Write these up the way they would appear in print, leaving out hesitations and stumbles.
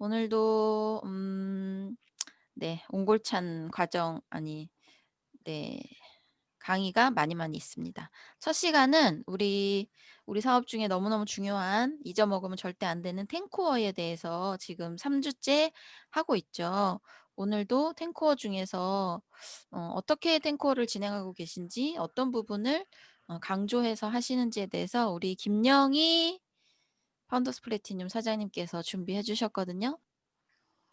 오늘도 네, 옹골찬 과정 네, 강의가 많이 있습니다. 첫 시간은 우리 사업 중에 너무너무 중요한 잊어먹으면 절대 안 되는 탱코어에 대해서 지금 3 주째 하고 있죠. 오늘도 탱코어 중에서 어떻게 탱코어를 진행하고 계신지 어떤 부분을 강조해서 하시는지에 대해서 우리 김영희 파운더스 플래티늄 사장님께서 준비해 주셨거든요.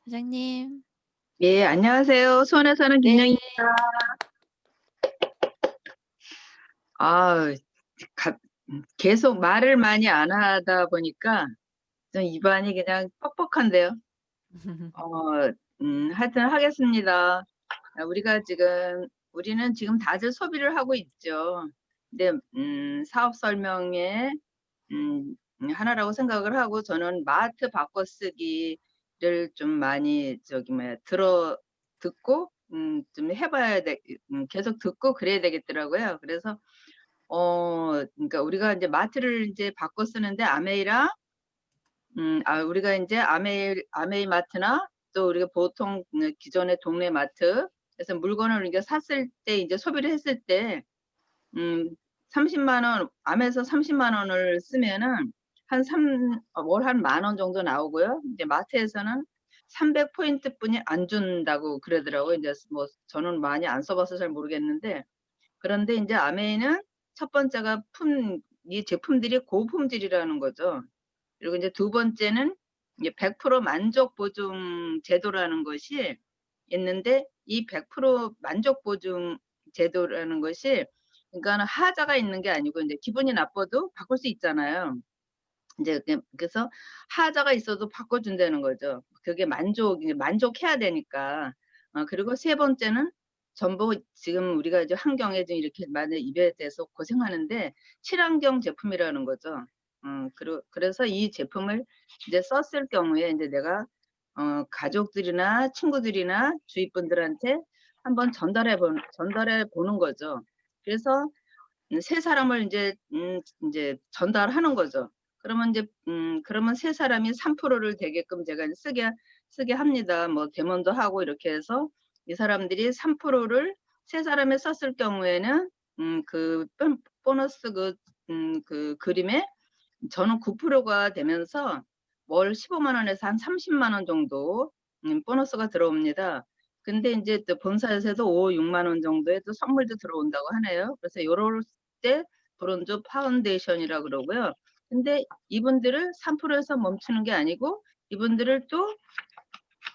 사장님. 예, 안녕하세요. 수원에 사는 네. 김영입니다. 아, 계속 말을 많이 안 하다 보니까 좀 입안이 그냥 뻑뻑한데요. 하여튼 하겠습니다. 우리는 지금 다들 소비를 하고 있죠. 근데, 사업 설명에, 하나라고 생각을 하고 저는 마트 바꿔쓰기를 좀 많이 듣고, 좀 해봐야 계속 듣고 그래야 되겠더라고요. 그래서, 그러니까 우리가 이제 마트를 이제 바꿔 쓰는데 우리가 이제 아메이 마트나 또 우리가 보통 기존의 동네 마트에서 물건을 우리가 샀을 때 이제 소비를 했을 때, 30만 원, 암에서 30만 원을 쓰면은 월 한 만 원 정도 나오고요. 이제 마트에서는 300포인트 뿐이 안 준다고 그러더라고요. 이제 뭐 저는 많이 안 써봐서 잘 모르겠는데, 그런데 이제 아메이는 첫 번째가 이 제품들이 고품질이라는 거죠. 그리고 이제 두 번째는 이제 100% 만족 보증 제도라는 것이 있는데, 이 100% 만족 보증 제도라는 것이, 그러니까 하자가 있는 게 아니고 이제 기분이 나빠도 바꿀 수 있잖아요. 이제 그래서 하자가 있어도 바꿔준다는 거죠. 그게 만족해야 되니까. 그리고 세 번째는 전부 지금 우리가 이제 환경에 좀 이렇게 많은 입에 대해서 고생하는데 친환경 제품이라는 거죠. 그래서 이 제품을 이제 썼을 경우에 이제 내가 가족들이나 친구들이나 주위 분들한테 한번 전달해 보는 거죠. 그래서 세 사람을 이제 전달하는 거죠. 그러면 세 사람이 3%를 되게끔 제가 쓰게 합니다. 뭐 데몬도 하고 이렇게 해서 이 사람들이 3%를 세 사람이 썼을 경우에는 그 보너스 그 그림에 저는 9%가 되면서 월 15만 원에서 한 30만 원 정도 보너스가 들어옵니다. 근데 이제 또 본사에서도 5, 6만 원 정도의 또 선물도 들어온다고 하네요. 그래서 요럴 때 브론즈 파운데이션이라 그러고요. 근데 이분들을 3%에서 멈추는 게 아니고 이분들을 또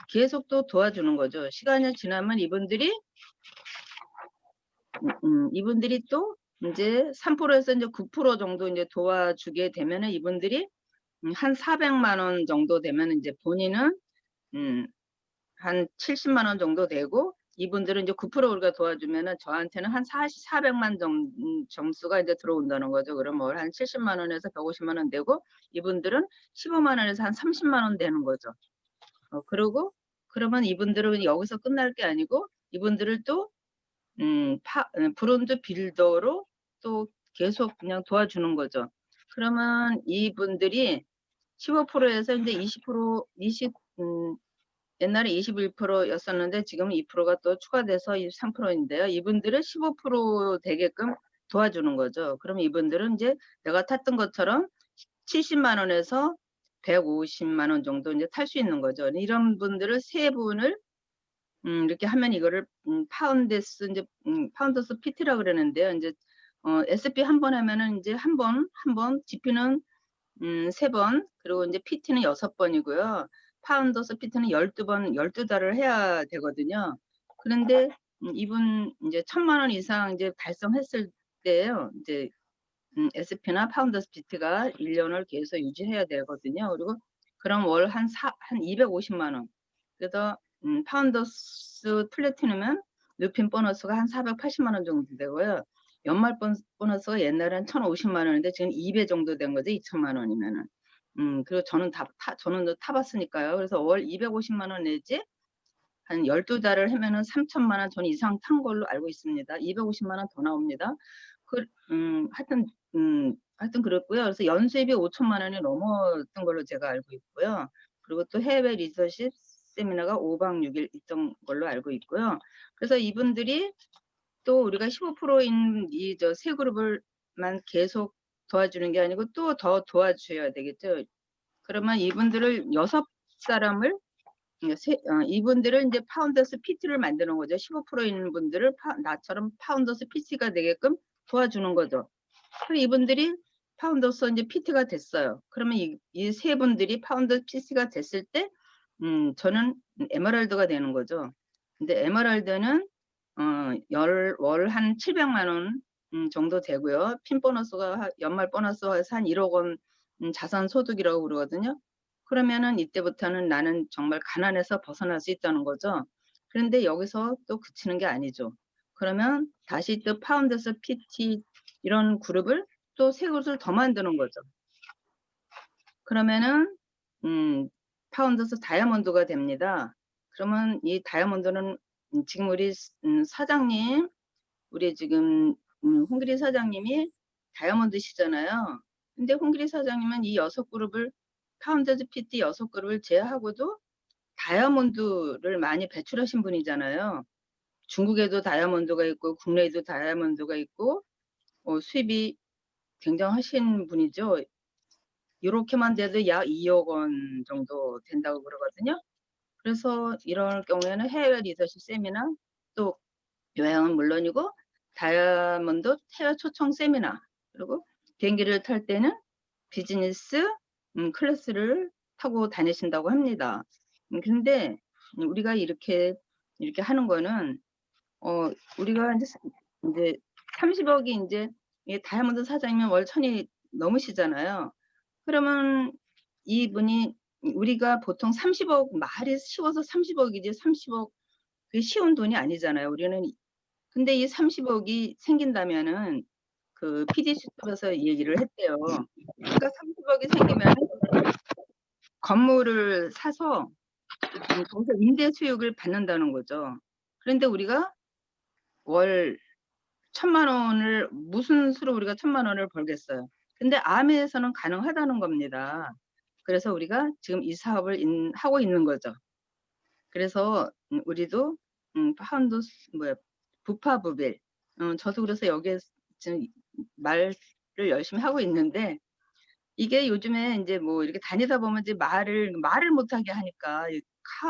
계속 또 도와주는 거죠. 시간이 지나면 이분들이 또 이제 3%에서 이제 9% 정도 이제 도와주게 되면은 이분들이 한 400만 원 정도 되면 이제 본인은 한 70만 원 정도 되고, 이분들은 이제 9% 우리가 도와주면은 저한테는 한 400만 점수가 이제 들어온다는 거죠. 그럼 한 70만 원에서 150만 원 되고, 이분들은 15만 원에서 한 30만 원 되는 거죠. 그러면 이분들은 여기서 끝날 게 아니고, 이분들을 또 브론즈 빌더로 또 계속 그냥 도와주는 거죠. 그러면 이분들이 15%에서 이제 20%, 옛날에 21%였었는데 지금 2%가 또 추가돼서 23%인데요. 이분들을 15% 되게끔 도와주는 거죠. 그럼 이분들은 이제 내가 탔던 것처럼 70만 원에서 150만 원 정도 이제 탈 수 있는 거죠. 이런 분들을 세 분을 이렇게 하면 이거를 파운더스 PT라 그러는데요. 이제 SP 한 번 하면은 이제 한 번, GP는 3번, 그리고 이제 PT는 6번이고요. 파운더스 PT는 12번, 12달을 해야 되거든요. 그런데 이분 이제 1,000만 원 이상 이제 달성했을 때요. 이제 SP나 파운더스 PT가 1년을 계속 유지해야 되거든요. 그리고 그럼 월 한 250만 원. 그래서 파운더스 플래티넘은 르핀 보너스가 한 480만 원 정도 되고요. 연말 보너스가 옛날엔 1,050만 원인데 지금 2배 정도 된 거죠. 2천만 원이면은. 그리고 저는 타봤으니까요. 그래서 월 250만 원 내지 한 12달을 하면은 3천만 원 전 이상 탄 걸로 알고 있습니다. 250만 원 더 나옵니다. 하여튼 그렇고요. 그래서 연수입이 5천만 원이 넘었던 걸로 제가 알고 있고요. 그리고 또 해외 리더십 세미나가 5박 6일 있던 걸로 알고 있고요. 그래서 이분들이 또 우리가 15%인 이 저 세 그룹을만 계속 도와주는 게 아니고 또 더 도와줘야 되겠죠. 그러면 이분들을 6 사람을 이분들을 인제 파운더스 PT를 만드는 거죠. 15% 있는 분들을 나처럼 파운더스 PT가 되게끔 도와주는 거죠. 그럼 이분들이 파운더스 인제 PT가 됐어요. 그러면 이 세 분들이 파운더 PT가 됐을 때 저는 에메랄드가 되는 거죠. 근데 에메랄드는 월 한 700만 원 정도 되고요. 핀 보너스가 연말 보너스가 해서 한 1억 원 자산 소득이라고 그러거든요. 그러면은 이때부터는 나는 정말 가난에서 벗어날 수 있다는 거죠. 그런데 여기서 또 그치는 게 아니죠. 그러면 다시 또 파운더스 PT 이런 그룹을 또 세 곳을 더 만드는 거죠. 그러면은 파운더스 다이아몬드가 됩니다. 그러면 이 다이아몬드는 지금 우리 사장님 우리 지금 홍길이 사장님이 다이아몬드시잖아요. 근데 홍길이 사장님은 이 6 그룹을 파운더즈 PT 6 그룹을 제외하고도 다이아몬드를 많이 배출하신 분이잖아요. 중국에도 다이아몬드가 있고 국내에도 다이아몬드가 있고 수입이 굉장하신 분이죠. 요렇게만 돼도 약 2억 원 정도 된다고 그러거든요. 그래서 이럴 경우에는 해외 리더십 세미나 또 요양은 물론이고 다이아몬드 해외 초청 세미나 그리고 비행기를 탈 때는 비즈니스 클래스를 타고 다니신다고 합니다. 근데 우리가 이렇게 하는 거는 우리가 인제 30억이 인제 이 다이아몬드 사장이면 월 1,000이 넘으시잖아요. 그러면 이분이 우리가 보통 30억 말이 쉬워서 30억이지 30억 그게 쉬운 돈이 아니잖아요. 우리는 근데 이 30억이 생긴다면은 그 PD수첩에서 얘기를 했대요. 그러니까 30억이 생기면은 건물을 사서 거기서 임대 수익을 받는다는 거죠. 그런데 우리가 월 1,000만 원을 무슨 수로 우리가 1,000만 원을 벌겠어요. 근데 아메에서는 가능하다는 겁니다. 그래서 우리가 지금 이 사업을 하고 있는 거죠. 그래서 우리도 파운더스 부파부빌 저도 그래서 여기에 지금 말을 열심히 하고 있는데 이게 요즘에 인제 뭐 이렇게 다니다 보면 이제 말을 못하게 하니까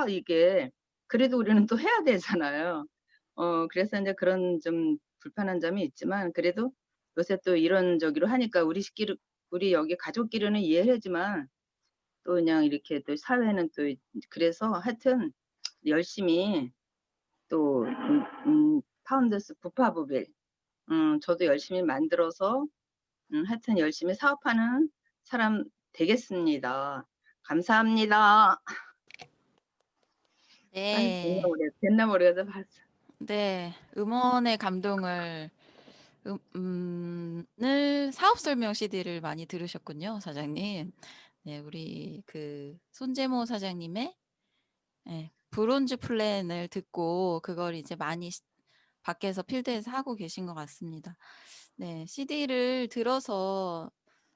이게 그래도 우리는 또 해야 되잖아요. 그래서 인제 그런 좀 불편한 점이 있지만 그래도 요새 또 이런저기로 하니까 우리 여기 가족끼리는 이해하지만 또 그냥 이렇게 또 사회는 또 그래서 하여튼 열심히 또 파운더스 부파부빌 저도 열심히 만들어서 하여튼 열심히 사업하는 사람 되겠습니다. 감사합니다. 아이 네. 됐나 모르겠어 봤어. 네. 음원의 감동을 을 사업 설명 CD를 많이 들으셨군요, 사장님. 네. 우리 그 손재모 사장님의 예 브론즈 플랜을 듣고 그걸 이제 많이 밖에서 필드에서 하고 계신 것 같습니다. 네. CD를 들어서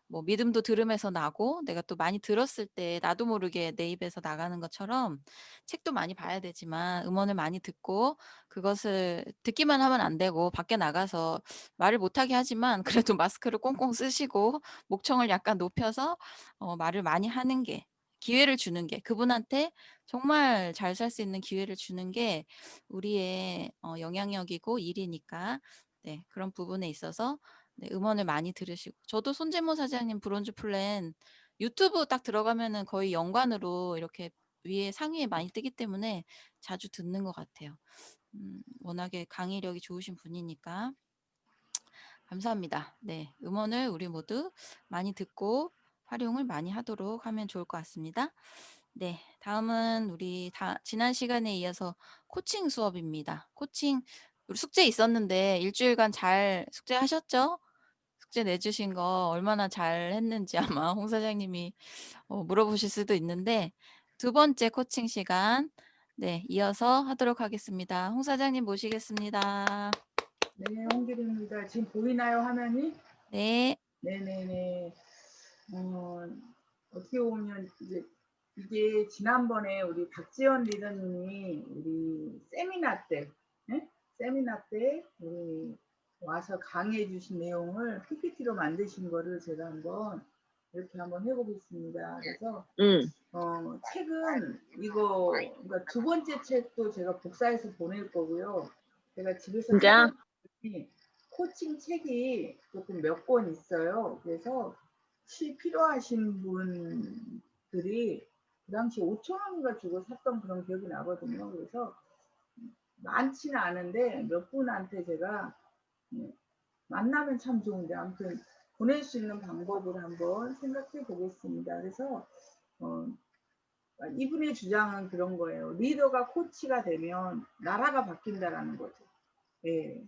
뭐 믿음도 들음에서 나고 내가 또 많이 들었을 때 나도 모르게 내 입에서 나가는 것처럼 책도 많이 봐야 되지만 음원을 많이 듣고 그것을 듣기만 하면 안 되고 밖에 나가서 말을 못하게 하지만 그래도 마스크를 꽁꽁 쓰시고 목청을 약간 높여서 말을 많이 하는 게 기회를 주는 게 그분한테 정말 잘 살 수 있는 기회를 주는 게 우리의 영향력이고 일이니까 네 그런 부분에 있어서 네 음원을 많이 들으시고 저도 손재모 사장님 브론즈 플랜 유튜브 딱 들어가면은 거의 연관으로 이렇게 위에 상위에 많이 뜨기 때문에 자주 듣는 것 같아요. 워낙에 강의력이 좋으신 분이니까. 감사합니다. 네. 음원을 우리 모두 많이 듣고 활용을 많이 하도록 하면 좋을 것 같습니다. 네. 다음은 우리 지난 시간에 이어서 코칭 수업입니다. 코칭 우리 숙제 있었는데 일 주일간 잘 숙제하셨죠? 숙제 내주신 거 얼마나 잘했는지 아마 홍 사장님이 물어보실 수도 있는데 두 번째 코칭 시간 네 이어서 하도록 하겠습니다. 홍 사장님 모시겠습니다. 네, 홍길입니다. 지금 보이나요, 화면이? 네. 네네네. 어떻게 보면 이제 이게 지난번에 우리 박지연 리더님이 우리 세미나 때 우리 와서 강의해 주신 내용을 PPT로 만드신 거를 제가 한번 이렇게 한번 해보겠습니다. 그래서 책은 이거 그러니까 두 번째 책도 제가 복사해서 보낼 거고요. 제가 집에서 진짜? 찾아봤더니 코칭 책이 조금 몇 권 있어요. 그래서 필요하신 분들이 그 당시 5,000원인가 주고 샀던 그런 기억이 나거든요. 그래서 많지는 않은데 몇 분한테 제가 만나면 참 좋은데 아무튼 보낼 수 있는 방법을 한번 생각해 보겠습니다. 그래서 이분의 주장은 그런 거예요. 리더가 코치가 되면 나라가 바뀐다라는 거죠. 예.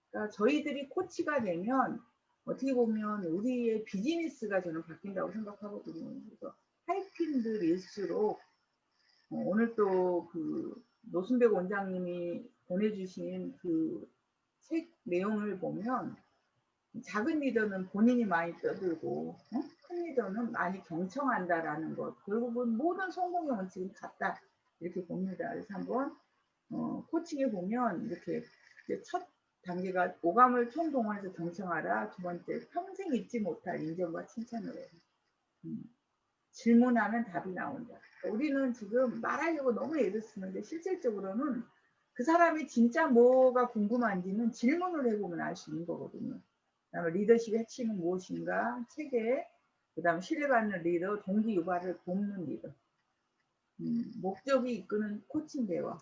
그러니까 저희들이 코치가 되면 어떻게 보면 우리의 비즈니스가 저는 바뀐다고 생각하거든요. 그래서 하이핀들일수록 오늘 또 그 노순백 원장님이 보내주신 그 책 내용을 보면 작은 리더는 본인이 많이 떠들고 큰 리더는 많이 경청한다라는 것. 결국은 모든 성공의 원칙은 같다 이렇게 봅니다. 그래서 한번 코칭에 보면 이렇게 첫 단계가 오감을 총동원해서 경청하라. 두 번째 평생 잊지 못할 인정과 칭찬을 해. 질문하면 답이 나온다. 그러니까 우리는 지금 말하려고 너무 애를 쓰는데 실질적으로는 그 사람이 진짜 뭐가 궁금한지는 질문을 해보면 알 수 있는 거거든요. 그다음에 리더십의 핵심은 무엇인가? 체계, 그다음 신뢰받는 리더, 동기 유발을 돕는 리더, 목적이 이끄는 코칭 대화,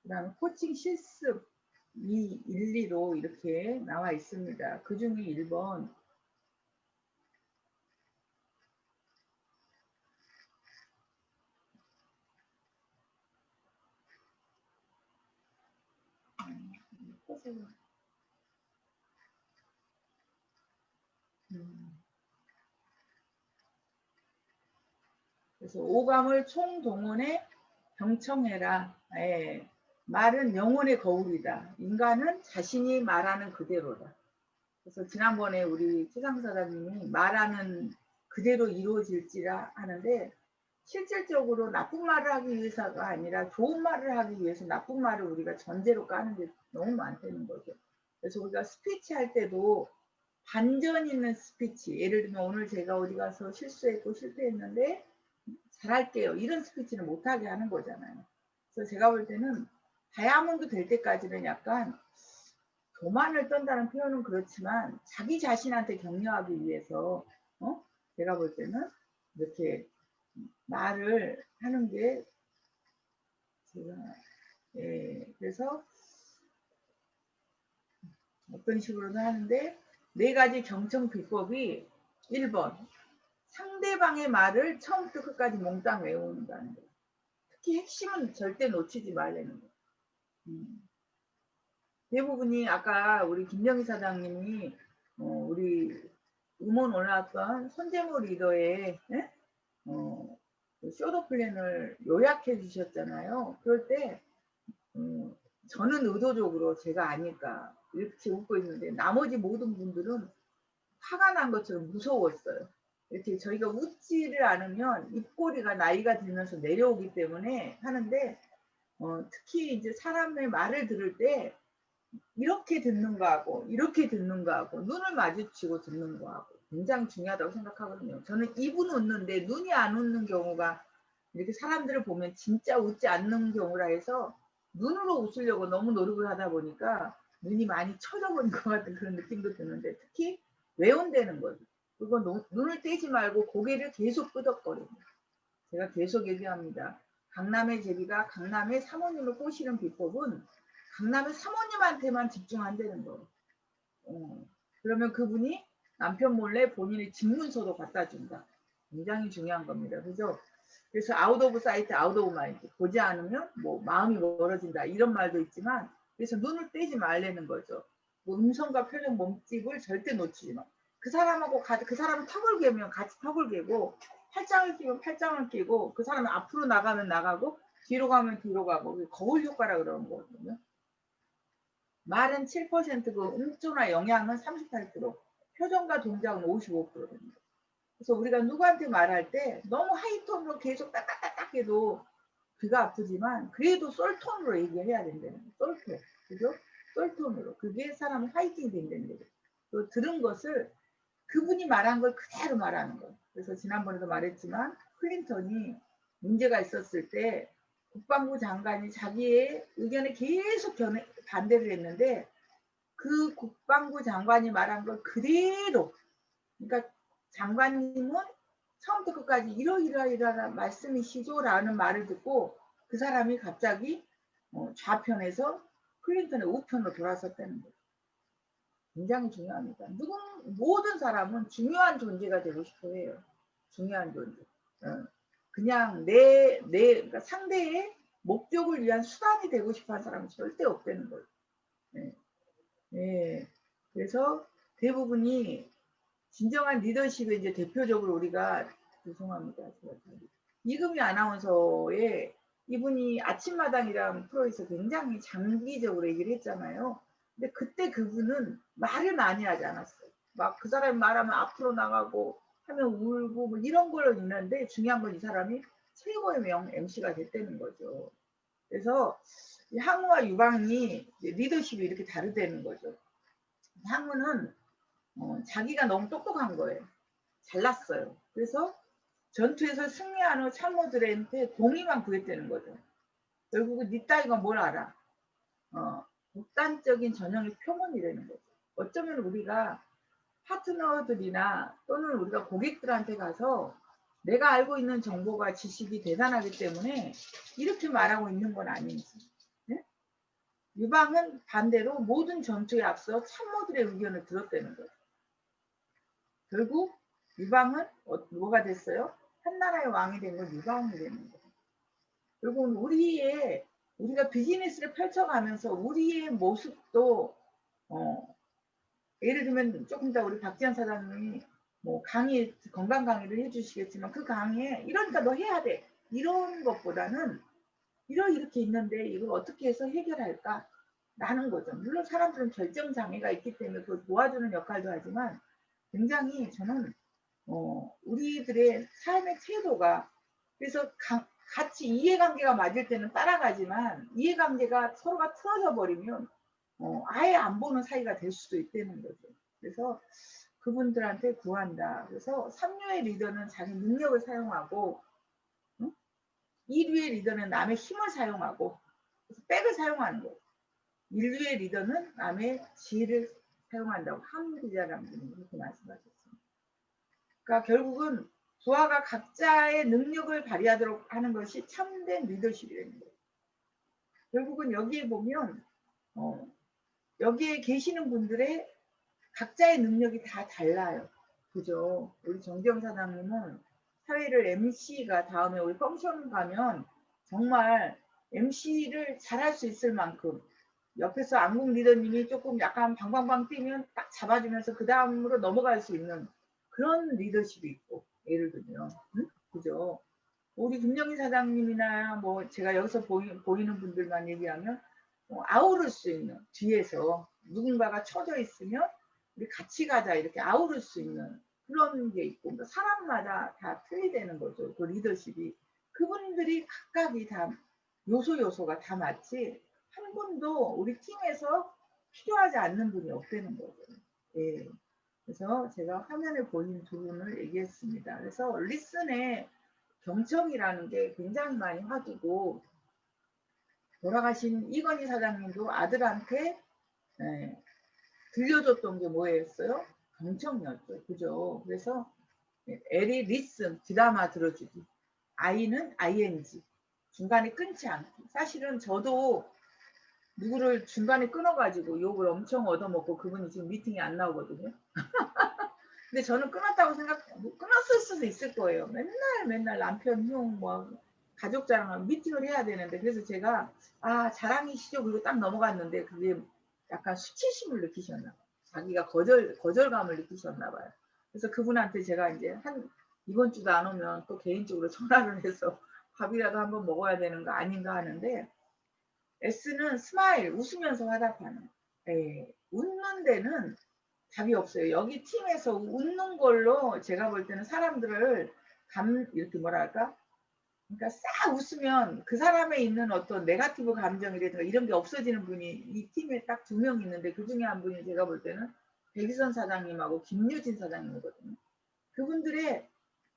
그다음에 코칭 실습 2, 1, 2로 이렇게 나와 있습니다. 그 중에 1번 그래서 오감을 총동원해 경청해라. 예. 말은 영혼의 거울이다. 인간은 자신이 말하는 그대로다. 그래서 지난번에 우리 최상사장님이 말하는 그대로 이루어질지라 하는데 실질적으로 나쁜 말을 하기 위해서가 아니라 좋은 말을 하기 위해서 나쁜 말을 우리가 전제로 까는 게 너무 많다는 거죠. 그래서 우리가 스피치 할 때도 반전 있는 스피치, 예를 들면 오늘 제가 어디 가서 실수했고 실패했는데 잘할게요. 이런 스피치는 못하게 하는 거잖아요. 그래서 제가 볼 때는 다이아몬드 될 때까지는 약간 교만을 떤다는 표현은 그렇지만 자기 자신한테 격려하기 위해서 제가 볼 때는 이렇게 말을 하는 게 제가 그래서 어떤 식으로는 하는데 4가지 경청 비법이 1번 상대방의 말을 처음부터 끝까지 몽땅 외운다는 거예요. 특히 핵심은 절대 놓치지 말라는 거예요. 대부분이 아까 우리 김정희 사장님이 우리 음원 올라왔던 손재모 리더의 쇼더 플랜을 요약해 주셨잖아요. 그럴 때 저는 의도적으로 제가 아니까 이렇게 웃고 있는데 나머지 모든 분들은 화가 난 것처럼 무서웠어요. 이렇게 저희가 웃지를 않으면 입꼬리가 나이가 들면서 내려오기 때문에 하는데 특히 이제 사람의 말을 들을 때 이렇게 듣는 거하고 이렇게 듣는 거하고 눈을 마주치고 듣는 거하고 굉장히 중요하다고 생각하거든요. 저는 입은 웃는데 눈이 안 웃는 경우가 이렇게 사람들을 보면 진짜 웃지 않는 경우라 해서 눈으로 웃으려고 너무 노력을 하다 보니까 눈이 많이 쳐져버린 것 같은 그런 느낌도 드는데 특히 외운다는 거죠. 그거 눈을 떼지 말고 고개를 계속 끄덕거립니다. 제가 계속 얘기합니다. 강남의 제비가 강남의 사모님을 꼬시는 비법은 강남의 사모님한테만 집중한다는 거예요. 그러면 그분이 남편 몰래 본인의 집문서도 갖다 준다. 굉장히 중요한 겁니다. 그래서 아웃 오브 사이트, 아웃 오브 마인드. 보지 않으면 뭐 마음이 멀어진다. 이런 말도 있지만 그래서 눈을 떼지 말라는 거죠. 뭐 음성과 표정, 몸집을 절대 놓치지 마. 그 사람하고 그 사람은 턱을 개면 같이 턱을 개고 팔짱을 끼면 팔짱을 끼고 그 사람은 앞으로 나가면 나가고 뒤로 가면 뒤로 가고 거울 효과라 그러는 거거든요. 말은 7%고 음조나 영향은 38%, 표정과 동작은 55%입니다. 그래서 우리가 누구한테 말할 때 너무 하이톤으로 계속 딱딱딱딱 해도 귀가 아프지만 그래도 솔톤으로 얘기해야 된다는 거예요. 솔톤. 그죠? 솔톤으로. 그게 사람 화이팅이 된다는 거죠. 또 들은 것을 그분이 말한 걸 그대로 말하는 거예요. 그래서 지난번에도 말했지만 클린턴이 문제가 있었을 때 국방부 장관이 자기의 의견에 계속 반대를 했는데 그 국방부 장관이 말한 걸 그대로, 그러니까 장관님은 처음부터 끝까지 이러이러이러한 말씀이시죠라는 말을 듣고 그 사람이 갑자기 좌편에서 클린턴의 우편으로 돌아섰다는 거예요. 굉장히 중요합니다. 모든 사람은 중요한 존재가 되고 싶어 해요. 중요한 존재. 그냥 그러니까 상대의 목적을 위한 수단이 되고 싶어 하는 사람은 절대 없다는 거예요. 네. 네. 그래서 대부분이 진정한 리더십의 이제 대표적으로 우리가 죄송합니다. 이금희 아나운서의 이분이 아침마당이라는 프로에서 굉장히 장기적으로 얘기를 했잖아요. 근데 그때 그분은 말을 많이 하지 않았어요. 막 그 사람이 말하면 앞으로 나가고 하면 울고 뭐 이런 걸 있는데 중요한 건 이 사람이 최고의 MC가 됐다는 거죠. 그래서 항우와 유방이 리더십이 이렇게 다르다는 거죠. 항우는 자기가 너무 똑똑한 거예요. 잘났어요. 그래서 전투에서 승리하는 참모들한테 동의만 구했다는 거죠. 결국은 니 따위가 뭘 알아. 극단적인 전형의 표본이라는 거죠. 어쩌면 우리가 파트너들이나 또는 우리가 고객들한테 가서 내가 알고 있는 정보가 지식이 대단하기 때문에 이렇게 말하고 있는 건 아닌지. 네? 유방은 반대로 모든 전투에 앞서 참모들의 의견을 들었다는 거죠. 결국 유방은 뭐가 됐어요? 한나라의 왕이 된 건 유방이 되는 거예요. 결국 우리가 비즈니스를 펼쳐가면서 우리의 모습도 예를 들면 조금 더 우리 박지현 사장님이 뭐 건강 강의를 해주시겠지만 그 강의에 이러니까 너 해야 돼 이런 것보다는 이렇게 있는데 이걸 어떻게 해서 해결할까 라는 거죠. 물론 사람들은 결정 장애가 있기 때문에 그걸 도와주는 역할도 하지만 굉장히 저는 우리들의 삶의 태도가 그래서 같이 이해관계가 맞을 때는 따라가지만 이해관계가 서로가 틀어져 버리면 아예 안 보는 사이가 될 수도 있다는 거죠. 그래서 그분들한테 구한다. 그래서 3류의 리더는 자기 능력을 사용하고 2류의 리더는 남의 힘을 사용하고 그래서 백을 사용하는 거예요. 1류의 리더는 남의 지혜를 사용한다고 한 기자라는 분이 그렇게 말씀하셨습니다. 그러니까 결국은 부하가 각자의 능력을 발휘하도록 하는 것이 참된 리더십이라는 거예요. 결국은 여기에 보면 여기에 계시는 분들의 각자의 능력이 다 달라요. 그죠? 우리 정경 사장님은 사회를 MC가 다음에 우리 펑션 가면 정말 MC를 잘할 수 있을 만큼 옆에서 안국 리더님이 조금 약간 방방방 뛰면 딱 잡아주면서 그 다음으로 넘어갈 수 있는 그런 리더십이 있고 예를 들면 그죠? 우리 김영희 사장님이나 뭐 제가 여기서 보이는 분들만 얘기하면 아우를 수 있는 뒤에서 누군가가 쳐져 있으면 우리 같이 가자 이렇게 아우를 수 있는 그런 게 있고 그러니까 사람마다 다 틀리다는 거죠. 그 리더십이 그분들이 각각이 다 요소가 다 맞지 한 분도 우리 팀에서 필요하지 않는 분이 없다는 거죠. 예. 그래서 제가 화면에 보이는 두 분을 얘기했습니다. 그래서 리슨의 경청이라는 게 굉장히 많이 화두고 돌아가신 이건희 사장님도 아들한테 들려줬던 게 뭐였어요? 경청이었죠. 그죠? 그래서 L이 리슨, 드라마 들어주기. I는 ing, 중간에 끊지 않기. 사실은 저도 누구를 중간에 끊어가지고 욕을 엄청 얻어먹고 그분이 지금 미팅이 안 나오거든요. 근데 저는 끊었다고 끊었을 수도 있을 거예요. 맨날 남편, 형, 뭐, 가족 자랑을 미팅을 해야 되는데, 그래서 제가, 자랑이시죠? 그리고 딱 넘어갔는데, 그게 약간 수치심을 느끼셨나 봐요. 자기가 거절감을 느끼셨나 봐요. 그래서 그분한테 제가 이제 이번 주도 안 오면 또 개인적으로 전화를 해서 밥이라도 한번 먹어야 되는 거 아닌가 하는데, S는 스마일, 웃으면서 화답하는. 웃는 데는 답이 없어요. 여기 팀에서 웃는 걸로 제가 볼 때는 사람들을 이렇게 뭐랄까? 그러니까 싹 웃으면 그 사람에 있는 어떤 네거티브 감정이라든가 이런 게 없어지는 분이 이 팀에 딱 2명 있는데 그 중에 한 분이 제가 볼 때는 백이선 사장님하고 김유진 사장님이거든요. 그분들의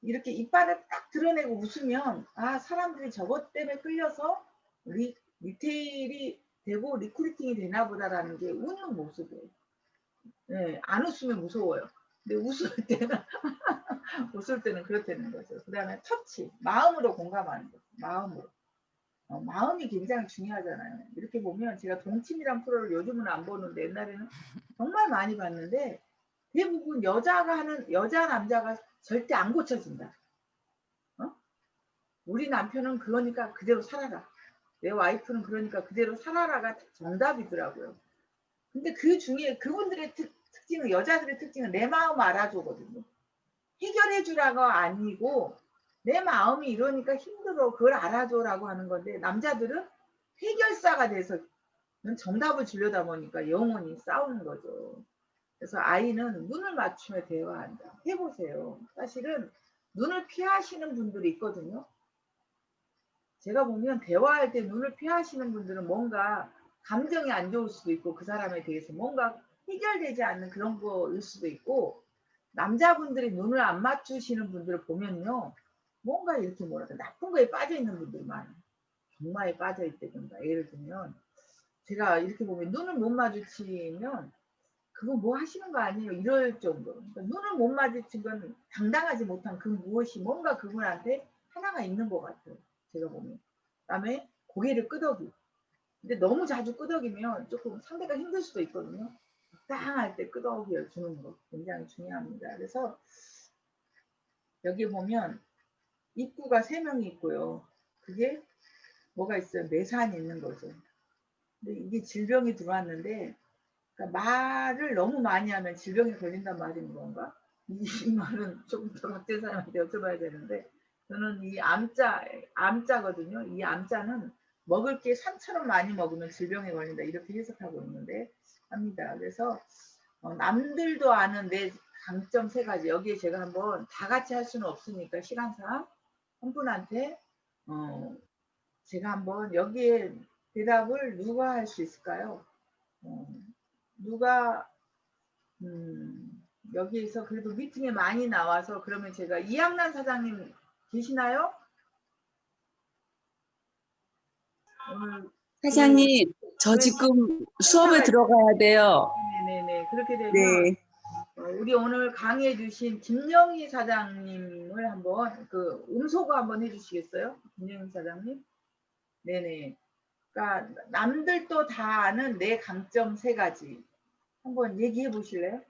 이렇게 이빨을 딱 드러내고 웃으면 아 사람들이 저것 때문에 끌려서 리테일이 되고 리크루팅이 되나 보다라는 게 웃는 모습이에요. 네, 안 웃으면 무서워요. 근데 웃을 때는 웃을 때는 그렇다는 거죠. 그 다음에 터치, 마음으로 공감하는 거죠. 마음으로. 마음이 굉장히 중요하잖아요. 이렇게 보면 제가 동침이란 프로를 요즘은 안 보는데 옛날에는 정말 많이 봤는데 대부분 여자가 하는 여자 남자가 절대 안 고쳐진다. 어? 우리 남편은 그러니까 그대로 살아라. 내 와이프는 그러니까 그대로 살아라가 정답이더라고요. 근데 그 중에 그분들의 특징은 여자들의 특징은 내 마음 알아줘거든요. 해결해 주라가 아니고 내 마음이 이러니까 힘들어 그걸 알아줘라고 하는 건데 남자들은 해결사가 돼서 정답을 주려다 보니까 영원히 싸우는 거죠. 그래서 아이는 눈을 맞추며 대화한다. 해보세요. 사실은 눈을 피하시는 분들이 있거든요. 제가 보면 대화할 때 눈을 피하시는 분들은 뭔가 감정이 안 좋을 수도 있고 그 사람에 대해서 뭔가 해결되지 않는 그런 거일 수도 있고 남자분들이 눈을 안 맞추시는 분들을 보면요. 뭔가 이렇게 뭐랄까 나쁜 거에 빠져 있는 분들이 많아요. 정마에 빠져 있다든가 예를 들면 제가 이렇게 보면 눈을 못 마주치면 그거 뭐 하시는 거 아니에요? 이럴 정도로. 그러니까 눈을 못 마주친 건 당당하지 못한 그 무엇이 뭔가 그분한테 하나가 있는 것 같아요. 제가 보면. 그다음에 고개를 끄덕이. 근데 너무 자주 끄덕이면 조금 상대가 힘들 수도 있거든요. 적당할 때 끄덕이를 주는 거 굉장히 중요합니다. 그래서 여기 보면 입구가 3명이 있고요. 그게 뭐가 있어요? 매산이 있는 거죠. 근데 이게 질병이 들어왔는데 그러니까 말을 너무 많이 하면 질병에 걸린단 말인 건가? 이 말은 조금 더 각진 사람한테 여쭤봐야 되는데 저는 이 암자거든요. 이 암자는 먹을 게 산처럼 많이 먹으면 질병에 걸린다 이렇게 해석하고 있는데 합니다. 그래서 남들도 아는 내 강점 3가지 여기에 제가 한번 다 같이 할 수는 없으니까 시간상 한 분한테 제가 한번 여기에 대답을 누가 할 수 있을까요? 누가 여기에서 그래도 미팅에 많이 나와서 그러면 제가 이양란 사장님 계시나요? 오늘 사장님, 저 지금 수업에 들어가야 돼요. 네네네 그렇게 되면 네. 우리 오늘 강의해 주신 김영희 사장님을 한번 그 음소거 한번 해주시겠어요? 김영희 사장님? 네네. 그러니까 남들도 다 아는 내 강점 3가지 한번 얘기해 보실래요?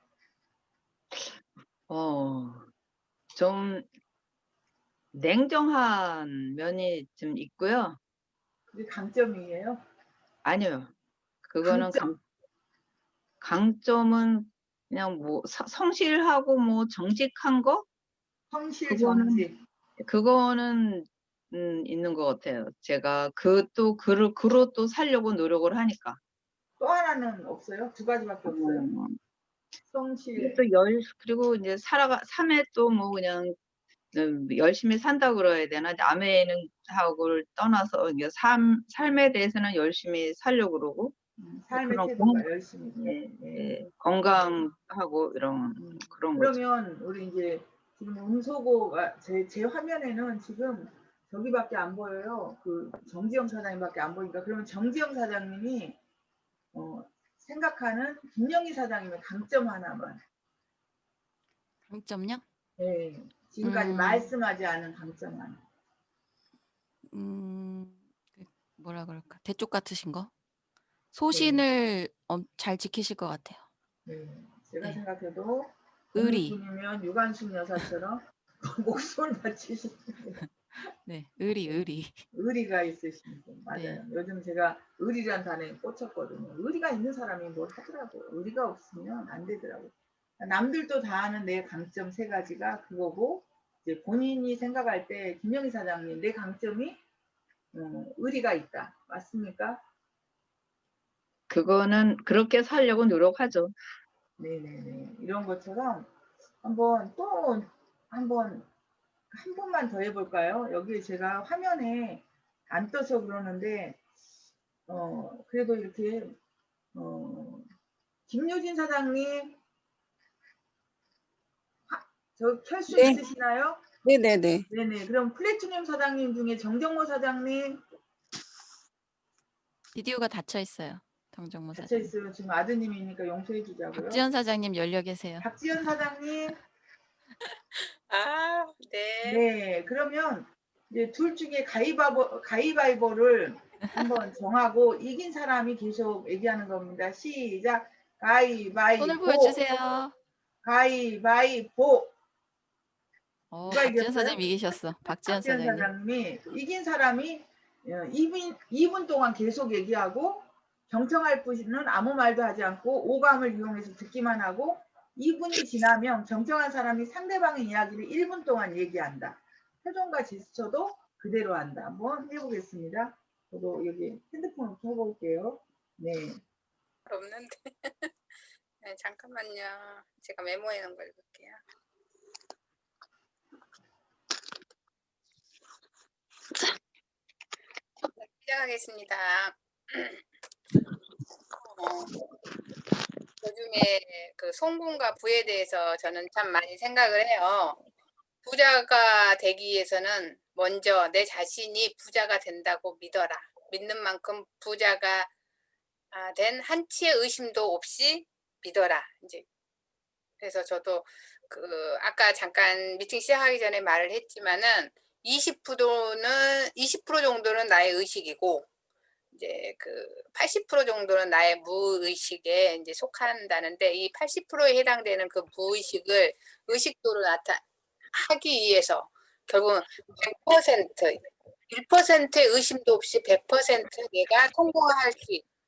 좀 냉정한 면이 좀 있고요. 그게 강점이에요? 아니요. 그거는 강점. 강점은 그냥 뭐 성실하고 뭐 정직한 거? 성실 정직. 그거는 있는 것 같아요. 제가 그로 또 살려고 노력을 하니까. 또 하나는 없어요? 2가지밖에 없어요? 성실. 그리고 이제 삶에 또 뭐 그냥 열심히 산다고 그래야 되나? 남의 하고를 떠나서 이게 삶에 대해서는 열심히 살려고 그러고 삶의 그런 태도가 열심히. 건강하고 이런 그런 거죠. 그러면 우리 이제 지금 음소거가 제 화면에는 지금 저기밖에 안 보여요. 그 정지영 사장님밖에 안 보니까 그러면 정지영 사장님이 생각하는 김영희 사장님의 강점 하나만. 강점요? 네, 지금까지 말씀하지 않은 강점 하나. 뭐라 그럴까? 대쪽 같으신 거? 네. 소신을 잘 지키실 것 같아요. 네, 제가 네. 생각해도 의리. 본인이면 유관순 여사처럼 목숨을 바치시는 네, 의리. 의리가 있으신 분 맞아요. 네. 요즘 제가 의리란 단어에 꽂혔거든요. 의리가 있는 사람이 뭘 하더라고요. 의리가 없으면 안 되더라고요. 남들도 다 아는 내 강점 3가지가 그거고 이제 본인이 생각할 때 김영희 사장님 내 강점이 의리가 있다. 맞습니까? 그거는 그렇게 살려고 노력하죠. 네네네. 이런 것처럼 한번 또 한번 한 번만 더 해볼까요? 여기 제가 화면에 안 떠서 그러는데 그래도 이렇게 김효진 사장님 저 켤 수 네, 있으시나요? 네네네. 네네. 그럼 플래티늄 사장님 중에 정정모 사장님 비디오가 닫혀 있어요. 정정모 갇혀 사장님. 있어요. 지금 아드님이니까 용서해 주자고요. 박지연 사장님 열려 계세요. 박지연 사장님. 아, 네. 네. 그러면 이제 둘 중에 가위바위보를 한번 정하고 이긴 사람이 계속 얘기하는 겁니다. 시작. 손을 가위바위보. 보여주세요. 가위바위보. 누가 박지연 이겼어요? 사장님 이기셨어. 박지연 박지연 사장님. 사장님이 이긴 사람이 2분 동안 계속 얘기하고 경청할 분은 아무 말도 하지 않고 오감을 이용해서 듣기만 하고 2분이 지나면 경청한 사람이 상대방의 이야기를 1분 동안 얘기한다. 표정과 제스처도 그대로 한다. 한번 해보겠습니다. 저도 여기 핸드폰을 켜볼게요. 네. 없는데. 네, 잠깐만요. 제가 메모해 놓은 거 읽을게요. 네, 시작하겠습니다. 요즘에 그 송군과 부에 대해서 저는 참 많이 생각을 해요. 부자가 되기 위해서는 먼저 내 자신이 부자가 된다고 믿어라. 믿는 만큼 부자가 된 한치의 의심도 없이 믿어라. 이제 그래서 저도 그 아까 잠깐 미팅 시작하기 전에 말을 했지만은 20% 정도는 나의 의식이고 이제 그 80% 정도는 나의 무의식에 이제 속한다는데 이 80%에 해당되는 그 무의식을 의식도로 하기 위해서 결국은 100% 1%의 의심도 없이 100% 내가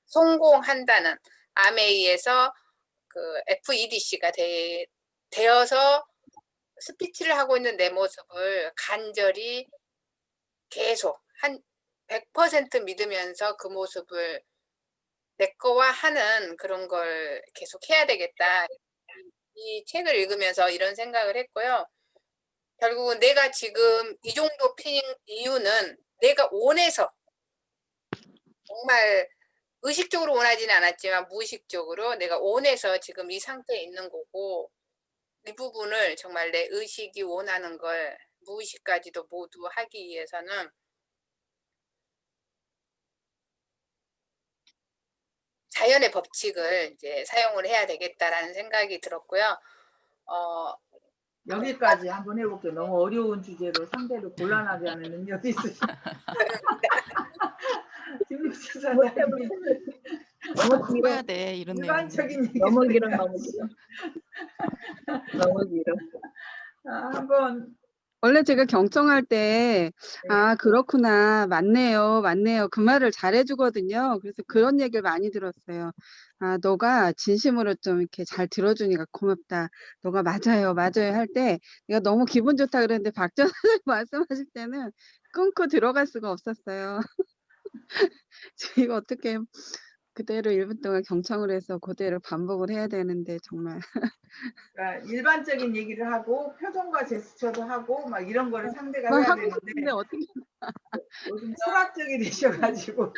성공한다는 암에 의해서 그 FEDC가 되어서 스피치를 하고 있는 내 모습을 간절히 계속 한 100% 믿으면서 그 모습을 내 거와 하는 그런 걸 계속 해야 되겠다. 이 책을 읽으면서 이런 생각을 했고요. 결국은 내가 지금 이 정도 핀 이유는 내가 원해서 정말 의식적으로 원하지는 않았지만 무의식적으로 내가 원해서 지금 이 상태에 있는 거고 이 부분을 정말 내 의식이 원하는 걸 무의식까지도 모두 하기 위해서는 자연의 법칙을 이제 사용을 해야 되겠다라는 생각이 들었고요. 여기까지 한번 해볼게요. 너무 어려운 주제로 상대를 곤란하게 하는 능력이 있으신 김유수 사장님 꼭 봐야 돼 이런 내용. 일반적인 얘기 너무 길어, 너무 길어. 너무 길어. 한번 원래 제가 경청할 때, 아, 그렇구나. 맞네요. 맞네요. 그 말을 잘해주거든요. 그래서 그런 얘기를 많이 들었어요. 아, 너가 진심으로 좀 이렇게 잘 들어주니까 고맙다. 너가 맞아요. 맞아요. 할 때 내가 너무 기분 좋다 그랬는데 박전 선생님 말씀하실 때는 끊고 들어갈 수가 없었어요. 이거 어떻게 그대로 1분 동안 경청을 해서 그대로 반복을 해야 되는데 정말. 그러니까 일반적인 얘기를 하고 표정과 제스처도 하고 막 이런 거를 상대가 막 해야 하고 되는데 싶은데 어떻게 요즘 철학적이 되셔가지고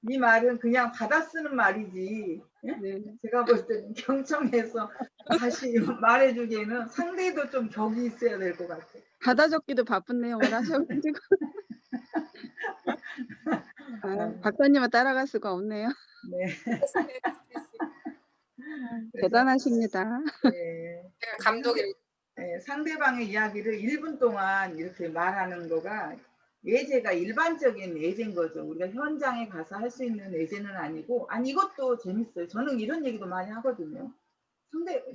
이 말은 그냥 받아 쓰는 말이지. 예? 네. 제가 볼 때는 경청해서 다시 말해주기에는 상대도 좀 격이 있어야 될 것 같아요. 받아 적기도 바쁜 내용을 하셔가지고. 아, 박사님은 따라갈 수가 없네요. 네. 대단하십니다. 네. 제가 감독이 네, 상대방의 이야기를 1분 동안 이렇게 말하는 거가 예제가 일반적인 예제인 거죠. 우리가 현장에 가서 할 수 있는 예제는 아니고, 아니 이것도 재밌어요. 저는 이런 얘기도 많이 하거든요.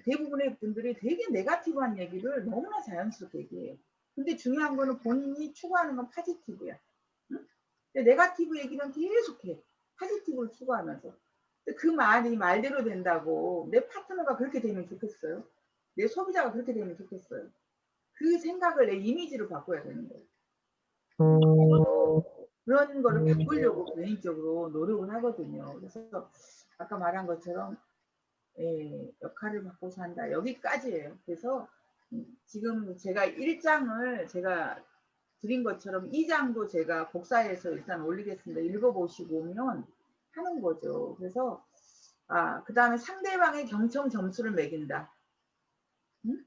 대부분의 분들이 되게 네거티브한 얘기를 너무나 자연스럽게 얘기해요. 근데 중요한 거는 본인이 추구하는 건 파지티브야. 응? 근데 네거티브 얘기는 계속해. 파지티브를 추구하면서. 그 말이 말대로 된다고 내 파트너가 그렇게 되면 좋겠어요. 내 소비자가 그렇게 되면 좋겠어요. 그 생각을 내 이미지로 바꿔야 되는 거예요. 저도 그런 거를 바꾸려고 개인적으로 노력을 하거든요. 그래서 아까 말한 것처럼 역할을 바꿔서 한다. 여기까지예요. 그래서 지금 제가 1장을 제가 드린 것처럼 2장도 제가 복사해서 일단 올리겠습니다. 읽어보시고 오면 하는 거죠. 그래서 그 다음에 상대방의 경청 점수를 매긴다. 응?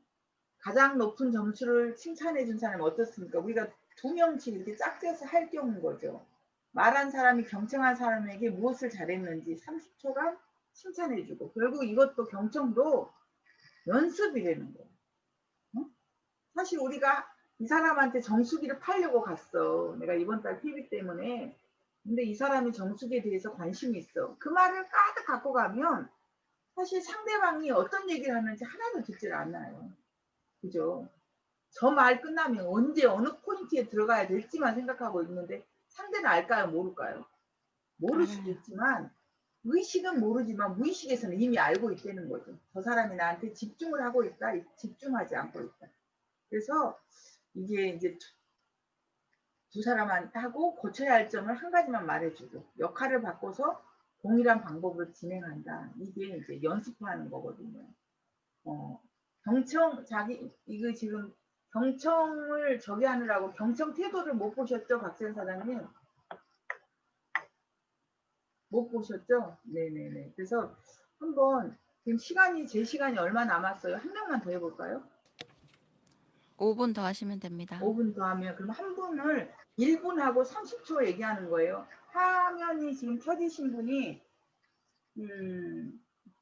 가장 높은 점수를 칭찬해 준 사람이 어떻습니까? 우리가 2명씩 이렇게 짝지어서 할 경우인 거죠. 말한 사람이 경청한 사람에게 무엇을 잘했는지 30초간 칭찬해주고, 결국 이것도 경청도 연습이라는 거예요. 응? 사실 우리가 이 사람한테 정수기를 팔려고 갔어. 내가 이번 달 PB 때문에. 근데 이 사람이 정수기에 대해서 관심이 있어. 그 말을 가득 갖고 가면 사실 상대방이 어떤 얘기를 하는지 하나도 듣질 않아요. 그죠? 저 말 끝나면 언제 어느 포인트에 들어가야 될지만 생각하고 있는데 상대는 알까요? 모를까요? 모를 수도 알아요. 있지만 의식은 모르지만 무의식에서는 이미 알고 있다는 거죠. 저 사람이 나한테 집중을 하고 있다, 집중하지 않고 있다. 그래서 이게 이제 두 사람한테 하고 고쳐야 할 점을 한 가지만 말해주고 역할을 바꿔서 동일한 방법으로 진행한다. 이게 이제 연습하는 거거든요. 경청 이거 지금 경청을 저기 하느라고 경청 태도를 못 보셨죠, 박sen 사장님? 못 보셨죠? 네네네. 그래서 한번 지금 제 시간이 얼마 남았어요? 한 명만 더 해볼까요? 5분 더 하시면 됩니다. 5분 더 하면 그럼 한 분을 1분하고 30초 얘기하는 거예요. 화면이 지금 켜지신 분이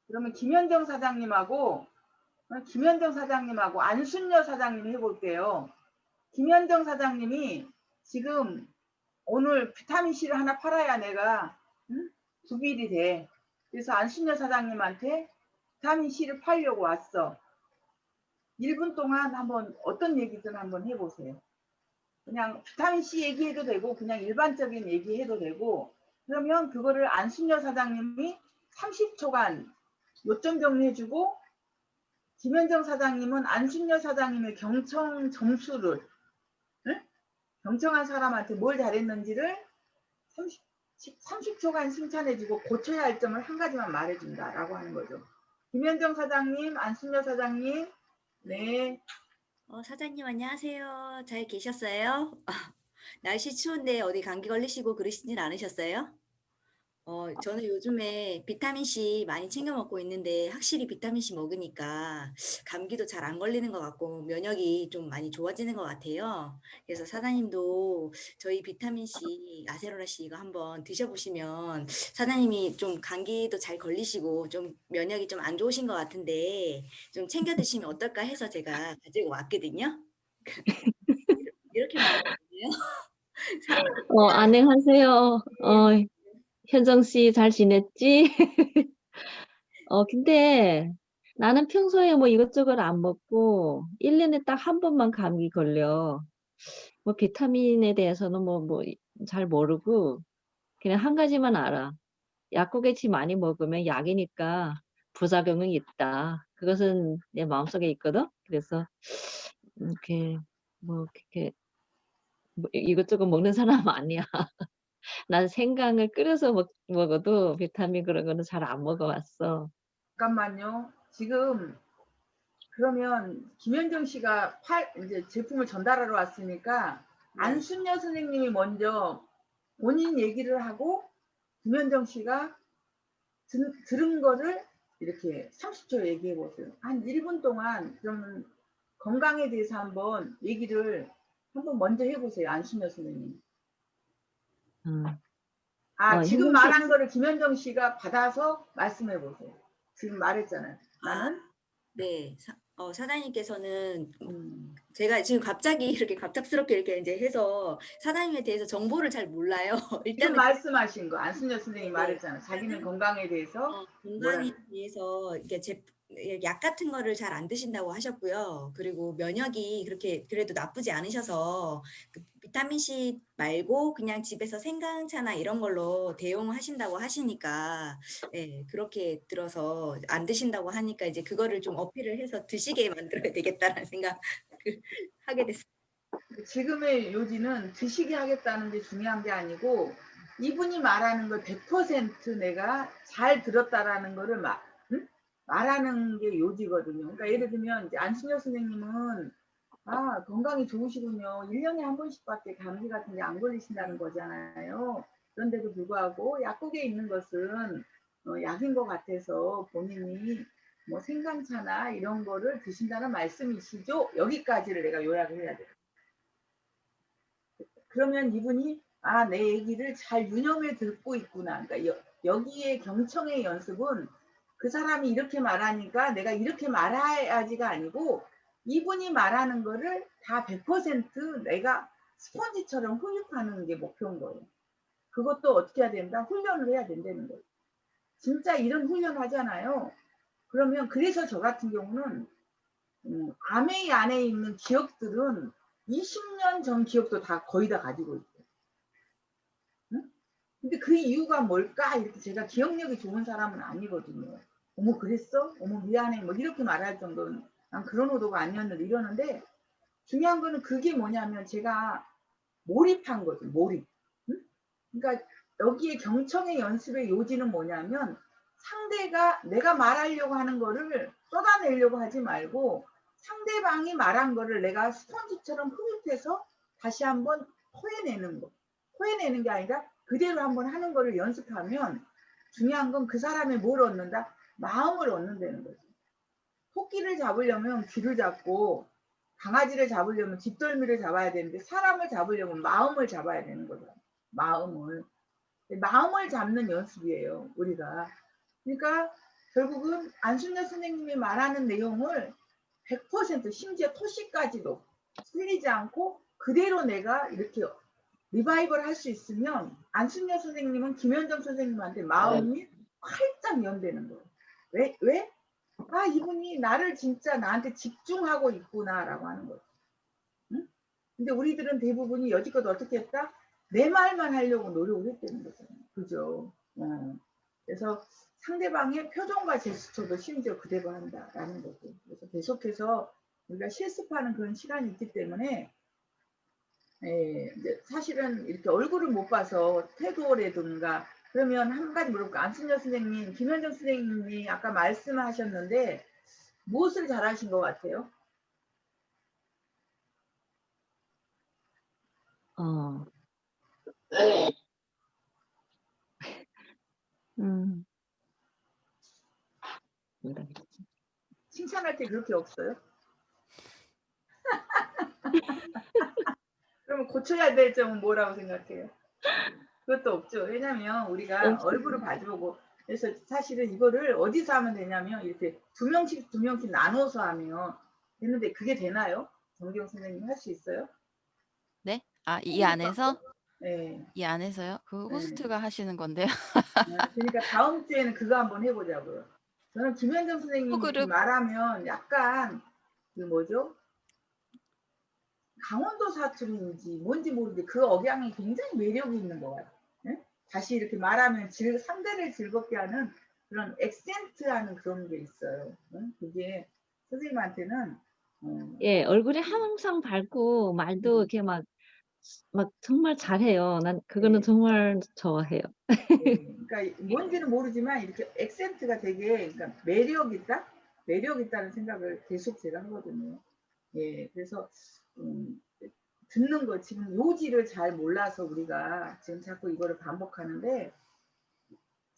그러면 김현정 사장님하고 안순여 사장님 해볼게요. 김현정 사장님이 지금 오늘 비타민C를 하나 팔아야 내가 두 빌이 돼. 그래서 안순여 사장님한테 비타민C를 팔려고 왔어. 1분 동안 한번 어떤 얘기든 한번 해보세요. 그냥 비타민C 얘기해도 되고 그냥 일반적인 얘기해도 되고, 그러면 그거를 안순여 사장님이 30초간 요점 정리해주고, 김현정 사장님은 안순여 사장님의 경청 점수를, 경청한 사람한테 뭘 잘했는지를 30초간 칭찬해주고 고쳐야 할 점을 한 가지만 말해준다라고 하는 거죠. 김현정 사장님, 안순여 사장님, 네. 사장님 안녕하세요. 잘 계셨어요? 날씨 추운데 어디 감기 걸리시고 그러시진 않으셨어요? 저는 요즘에 비타민C 많이 챙겨 먹고 있는데 확실히 비타민C 먹으니까 감기도 잘 안 걸리는 것 같고 면역이 좀 많이 좋아지는 것 같아요. 그래서 사장님도 저희 비타민C 아세로라C 이거 한번 드셔보시면 사장님이 좀 감기도 잘 걸리시고 좀 면역이 좀 안 좋으신 것 같은데 좀 챙겨 드시면 어떨까 해서 제가 가지고 왔거든요. 이렇게 말하거든요. 안녕하세요. 현정 씨 잘 지냈지? 근데 나는 평소에 뭐 이것저것 안 먹고 1년에 딱 한 번만 감기 걸려. 뭐 비타민에 대해서는 잘 모르고 그냥 한 가지만 알아. 약국에치 많이 먹으면 약이니까 부작용이 있다. 그것은 내 마음속에 있거든. 그래서 이렇게 이렇게 이것저것 먹는 사람 아니야. 난 생강을 끓여서 먹어도 비타민 그런 거는 잘 안 먹어봤어. 잠깐만요. 지금 그러면 김현정 씨가 이제 제품을 전달하러 왔으니까 네. 안순여 선생님이 먼저 본인 얘기를 하고 김현정 씨가 들은 거를 이렇게 30초 얘기해 보세요. 한 1분 동안 그러면 건강에 대해서 한번 얘기를 한번 먼저 해보세요. 안순여 선생님. 음. 지금 현정 씨, 말한 거를 김현정 씨가 받아서 말씀해 보세요. 지금 말했잖아요. 나는 네. 사장님께서는 제가 지금 갑자기 이렇게 갑작스럽게 이렇게 이제 해서 사장님에 대해서 정보를 잘 몰라요. 지금 일단은 말씀하신 거 안순여 선생님이 네. 말했잖아. 자기는 건강에 대해서 건강에 대해서 이게 약 같은 거를 잘 안 드신다고 하셨고요. 그리고 면역이 그렇게 그래도 나쁘지 않으셔서 그 비타민C 말고 그냥 집에서 생강차나 이런 걸로 대용하신다고 하시니까 네, 그렇게 들어서 안 드신다고 하니까 이제 그거를 좀 어필을 해서 드시게 만들어야 되겠다라는 생각을 하게 됐어요. 지금의 요지는 드시게 하겠다는 게 중요한 게 아니고 이분이 말하는 걸 100% 내가 잘 들었다라는 거를 응? 말하는 게 요지거든요. 그러니까 예를 들면 이제 안순여 선생님은 건강이 좋으시군요. 1년에 한 번씩밖에 감기 같은 게 안 걸리신다는 거잖아요. 그런데도 불구하고 약국에 있는 것은 약인 것 같아서 본인이 뭐 생강차나 이런 거를 드신다는 말씀이시죠? 여기까지를 내가 요약을 해야 돼요. 그러면 이분이 내 얘기를 잘 유념해 듣고 있구나. 그러니까 여기에 경청의 연습은 그 사람이 이렇게 말하니까 내가 이렇게 말해야지가 아니고 이분이 말하는 거를 다 100% 내가 스펀지처럼 흡입하는 게 목표인 거예요. 그것도 어떻게 해야 된다? 훈련을 해야 된다는 거예요. 진짜 이런 훈련 하잖아요. 그러면 그래서 저 같은 경우는 아메이 안에 있는 기억들은 20년 전 기억도 다 거의 다 가지고 있어요. 응? 근데 그 이유가 뭘까? 이렇게 제가 기억력이 좋은 사람은 아니거든요. 어머 그랬어? 어머 미안해. 뭐 이렇게 말할 정도는 난 그런 의도가 아니었는데 이러는데 중요한 거는 그게 뭐냐면 제가 몰입한 거죠. 몰입. 응? 그러니까 여기에 경청의 연습의 요지는 뭐냐면 상대가 내가 말하려고 하는 거를 쏟아내려고 하지 말고 상대방이 말한 거를 내가 스펀지처럼 흡입해서 다시 한번 토해내는 거. 토해내는 게 아니라 그대로 한번 하는 거를 연습하면 중요한 건 그 사람이 뭘 얻는다? 마음을 얻는다는 거죠. 토끼를 잡으려면 귀를 잡고 강아지를 잡으려면 뒷덜미를 잡아야 되는데 사람을 잡으려면 마음을 잡아야 되는 거죠. 마음을 잡는 연습이에요, 우리가. 그러니까 결국은 안순여 선생님이 말하는 내용을 100% 심지어 토시까지도 틀리지 않고 그대로 내가 이렇게 리바이벌 할 수 있으면 안순여 선생님은 김현정 선생님한테 마음이 활짝 연대는 거예요. 왜? 이분이 나를 진짜 나한테 집중하고 있구나라고 하는 거죠. 응? 근데 우리들은 대부분이 여지껏 어떻게 했다? 내 말만 하려고 노력을 했다는 거잖아요. 그죠? 그래서 상대방의 표정과 제스처도 심지어 그대로 한다라는 거죠. 그래서 계속해서 우리가 실습하는 그런 시간이 있기 때문에 이제 사실은 이렇게 얼굴을 못 봐서 태도라든가 그러면 한 가지 물어볼까? 안순여 선생님, 김현정 선생님이 아까 말씀하셨는데 무엇을 잘하신 것 같아요? 어, 뭐라 그러지? 칭찬할 때 그렇게 없어요? 그러면 고쳐야 될 점은 뭐라고 생각해요? 그것도 없죠. 왜냐면 우리가 없어요. 얼굴을 봐주고 그래서 사실은 이거를 어디서 하면 되냐면 이렇게 두 명씩 나눠서 하면 되는데 그게 되나요? 정경 선생님 할 수 있어요? 네? 이 안에서? 네. 이 안에서요? 그 네. 호스트가 하시는 건데요. 그러니까 다음 주에는 그거 한번 해보자고요. 저는 김현정 선생님이 이렇게 소그룹. 말하면 약간 그 뭐죠? 강원도 사투리인지 뭔지 모르는데 그 억양이 굉장히 매력이 있는 것 같아요. 네? 다시 이렇게 말하면 상대를 즐겁게 하는 그런 액센트하는 그런 게 있어요. 그게 선생님한테는 예, 얼굴이 항상 밝고 말도 이렇게 막 정말 잘해요. 난 그거는 네. 정말 좋아해요. 그러니까 뭔지는 모르지만 이렇게 액센트가 되게 그러니까 매력 있다는 생각을 계속 제가 하거든요. 예, 그래서 듣는 거 지금 요지를 잘 몰라서 우리가 지금 자꾸 이거를 반복하는데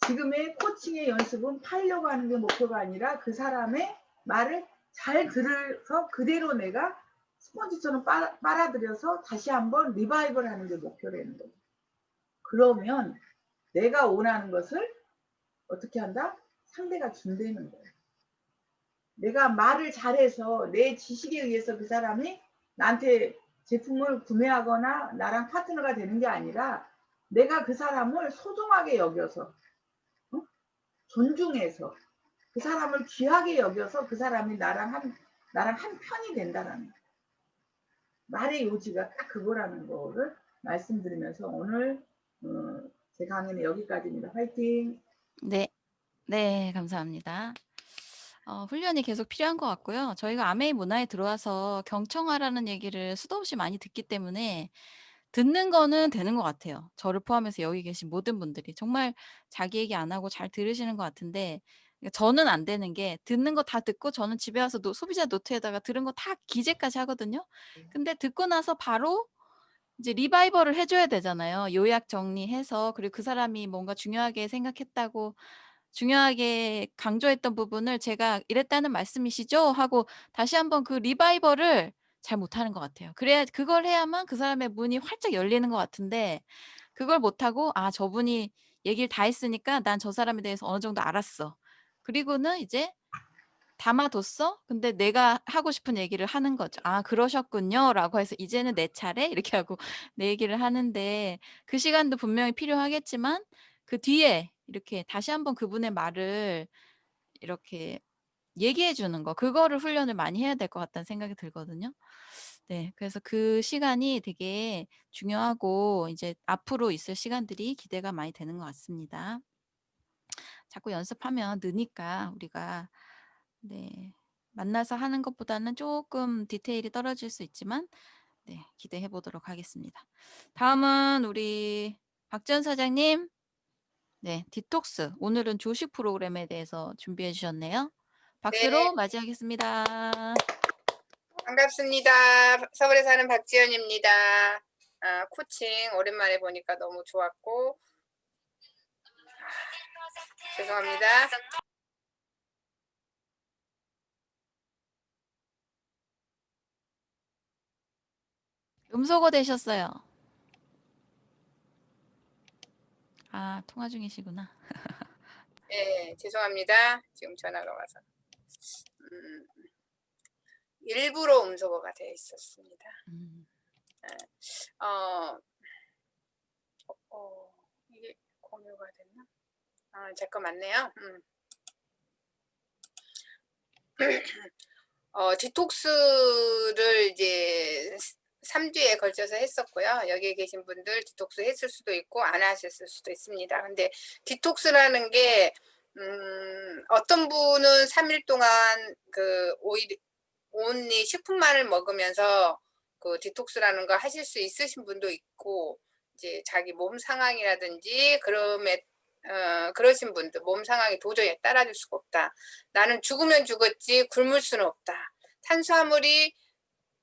지금의 코칭의 연습은 팔려고 하는 게 목표가 아니라 그 사람의 말을 잘 들어서 그대로 내가 스펀지처럼 빨아들여서 다시 한번 리바이벌 하는 게 목표라는 거죠. 그러면 내가 원하는 것을 어떻게 한다? 상대가 준다는 거예요. 내가 말을 잘해서 내 지식에 의해서 그 사람이 나한테 제품을 구매하거나 나랑 파트너가 되는 게 아니라 내가 그 사람을 소중하게 여겨서 존중해서 그 사람을 귀하게 여겨서 그 사람이 나랑 한 편이 된다는 말의 요지가 딱 그거라는 거를 말씀드리면서 오늘 제 강의는 여기까지입니다. 화이팅! 네. 네, 감사합니다. 훈련이 계속 필요한 것 같고요. 저희가 아메이 문화에 들어와서 경청하라는 얘기를 수도 없이 많이 듣기 때문에 듣는 거는 되는 것 같아요. 저를 포함해서 여기 계신 모든 분들이 정말 자기 얘기 안 하고 잘 들으시는 것 같은데 저는 안 되는 게 듣는 거 다 듣고 저는 집에 와서 소비자 노트에다가 들은 거 다 기재까지 하거든요. 근데 듣고 나서 바로 이제 리바이벌을 해 줘야 되잖아요. 요약 정리해서 그리고 그 사람이 뭔가 중요하게 생각했다고 중요하게 강조했던 부분을 제가 "이랬다는 말씀이시죠?" 하고 다시 한번 그 리바이벌을 잘 못하는 것 같아요. 그걸 해야만 그 사람의 문이 활짝 열리는 것 같은데 그걸 못하고 '아 저분이 얘기를 다 했으니까 난 저 사람에 대해서 어느 정도 알았어.' 그리고는 이제 담아뒀어? 근데 내가 하고 싶은 얘기를 하는 거죠. "아 그러셨군요."라고 해서 "이제는 내 차례." 이렇게 하고 내 얘기를 하는데 그 시간도 분명히 필요하겠지만 그 뒤에 이렇게 다시 한번 그분의 말을 이렇게 얘기해 주는 거 그거를 훈련을 많이 해야 될 것 같다는 생각이 들거든요. 네. 그래서 그 시간이 되게 중요하고 이제 앞으로 있을 시간들이 기대가 많이 되는 것 같습니다. 자꾸 연습하면 느니까 우리가 네. 만나서 하는 것보다는 쪼끔 디테일이 떨어질 수 있지만 네 기대해 보도록 하겠습니다. 다음은 우리 박지연 사장님. 네. 디톡스. 오늘은 조식 프로그램에 대해서 준비해 주셨네요. 네, 박수로 맞이하겠습니다. 반갑습니다. 서울에 사는 박지연입니다. 아, 코칭 오랜만에 보니까 너무 좋았고, 죄송합니다. 음소거 되셨어요. 아 통화 중이시구나. 네, 죄송합니다. 지금 전화가 와서. 일부러 음소거가 되어 있었습니다. 음. 이게 공유가 됐나? 아, 잠깐 맞네요. 디톡스를 이제 3주에 걸쳐서 했었고요. 여기에 계신 분들 디톡스 했을 수도 있고 안 하셨을 수도 있습니다. 근데 디톡스라는 게 어떤 분은 3일 동안 그 온리 식품만을 먹으면서 그 디톡스라는 거 하실 수 있으신 분도 있고, 이제 자기 몸 상황이라든지 그러신 분들, 몸 상황이 도저히 따라줄 수가 없다. 나는 죽으면 죽었지 굶을 수는 없다. 탄수화물이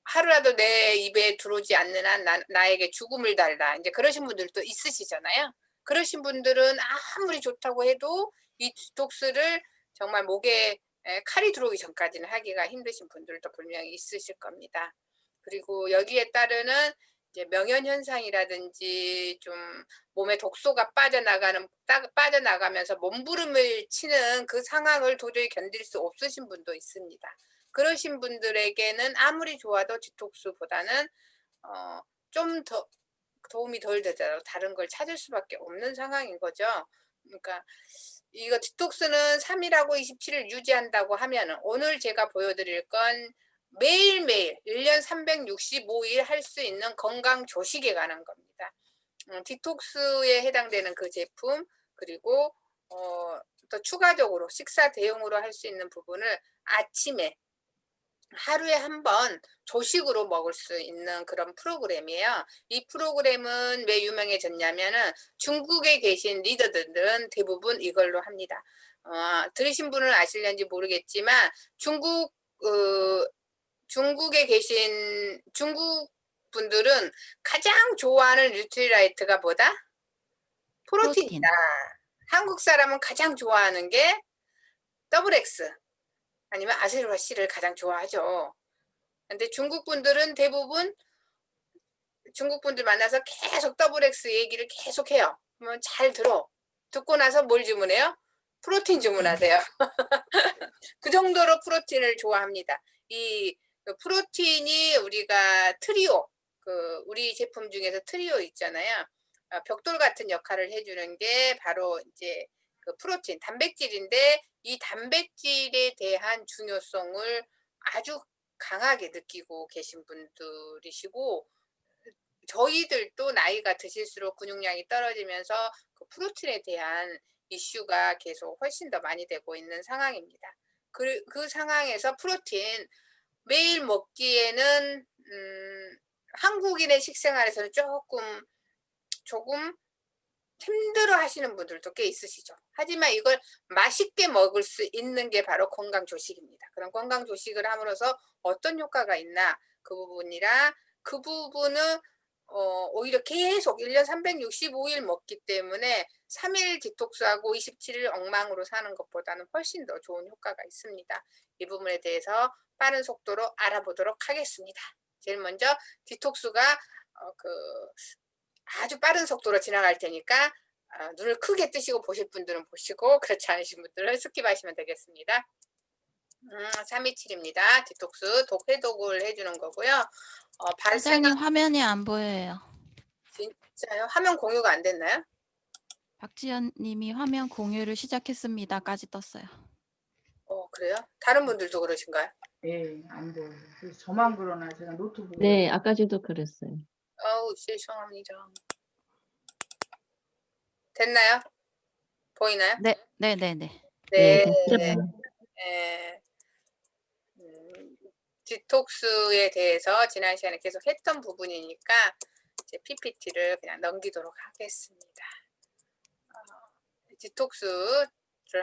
하루라도 내 입에 들어오지 않는 한 나에게 죽음을 달라. 이제 그러신 분들도 있으시잖아요. 그러신 분들은 아무리 좋다고 해도 이 디톡스를 정말 목에 칼이 들어오기 전까지는 하기가 힘드신 분들도 분명히 있으실 겁니다. 그리고 여기에 따르는 이제 명현 현상이라든지 좀 몸에 독소가 빠져나가면서 몸부림을 치는 그 상황을 도저히 견딜 수 없으신 분도 있습니다. 그러신 분들에게는 아무리 좋아도 디톡스보다는 좀 더 도움이 덜 되더라도 다른 걸 찾을 수밖에 없는 상황인 거죠. 그러니까 이거 디톡스는 3일하고 27일 유지한다고 하면은 오늘 제가 보여드릴 건 매일매일 1년 365일 할 수 있는 건강 조식에 관한 겁니다. 디톡스에 해당되는 그 제품, 그리고 또 추가적으로 식사 대용으로 할 수 있는 부분을 아침에 하루에 한 번 조식으로 먹을 수 있는 그런 프로그램이에요. 이 프로그램은 왜 유명해졌냐면은 중국에 계신 리더들은 대부분 이걸로 합니다. 들으신 분은 아실는지 모르겠지만 중국에 계신 중국 분들은 가장 좋아하는 뉴트리라이트가 뭐다? 프로틴이다. 한국 사람은 가장 좋아하는 게 더블 X 아니면 아세로라 C를 가장 좋아하죠. 근데 중국 분들은 대부분 중국 분들 만나서 계속 더블 X 얘기를 계속 해요. 그러면 잘 들어. 듣고 나서 뭘 주문해요? 프로틴 주문하세요. 그 정도로 프로틴을 좋아합니다. 이 프로틴이 우리가 트리오, 우리 제품 중에서 트리오 있잖아요. 벽돌 같은 역할을 해주는 게 바로 이제 그 프로틴, 단백질인데 이 단백질에 대한 중요성을 아주 강하게 느끼고 계신 분들이시고, 저희들도 나이가 드실수록 근육량이 떨어지면서 그 프로틴에 대한 이슈가 계속 훨씬 더 많이 되고 있는 상황입니다. 그 상황에서 프로틴 매일 먹기에는 한국인의 식생활에서는 조금 힘들어 하시는 분들도 꽤 있으시죠. 하지만 이걸 맛있게 먹을 수 있는 게 바로 건강 조식입니다. 그럼 건강 조식을 함으로써 어떤 효과가 있나 그 부분은 오히려 계속 1년 365일 먹기 때문에 3일 디톡스하고 27일 엉망으로 사는 것보다는 훨씬 더 좋은 효과가 있습니다. 이 부분에 대해서 빠른 속도로 알아보도록 하겠습니다. 제일 먼저 디톡스가 아주 빠른 속도로 지나갈 테니까 눈을 크게 뜨시고 보실 분들은 보시고 그렇지 않으신 분들은 스킵하시면 되겠습니다. 327입니다. 디톡스 해독을 해주는 거고요. 사장님 화면이 안 보여요. 진짜요? 화면 공유가 안 됐나요? 박지연 님이 화면 공유를 시작했습니다까지 떴어요. 그래요? 다른 분들도 그러신가요? 예, 안 보여요. 그래서 저만 그러나 제가 노트북. 네, 아까 저도 그랬어요. 죄송합니다. 됐나요? 보이나요? 네. 네, 네. 됐어요. 네. 디톡스에 대해서 지난 시간에 계속 했던 부분이니까 이제 PPT를 그냥 넘기도록 하겠습니다. 디톡스를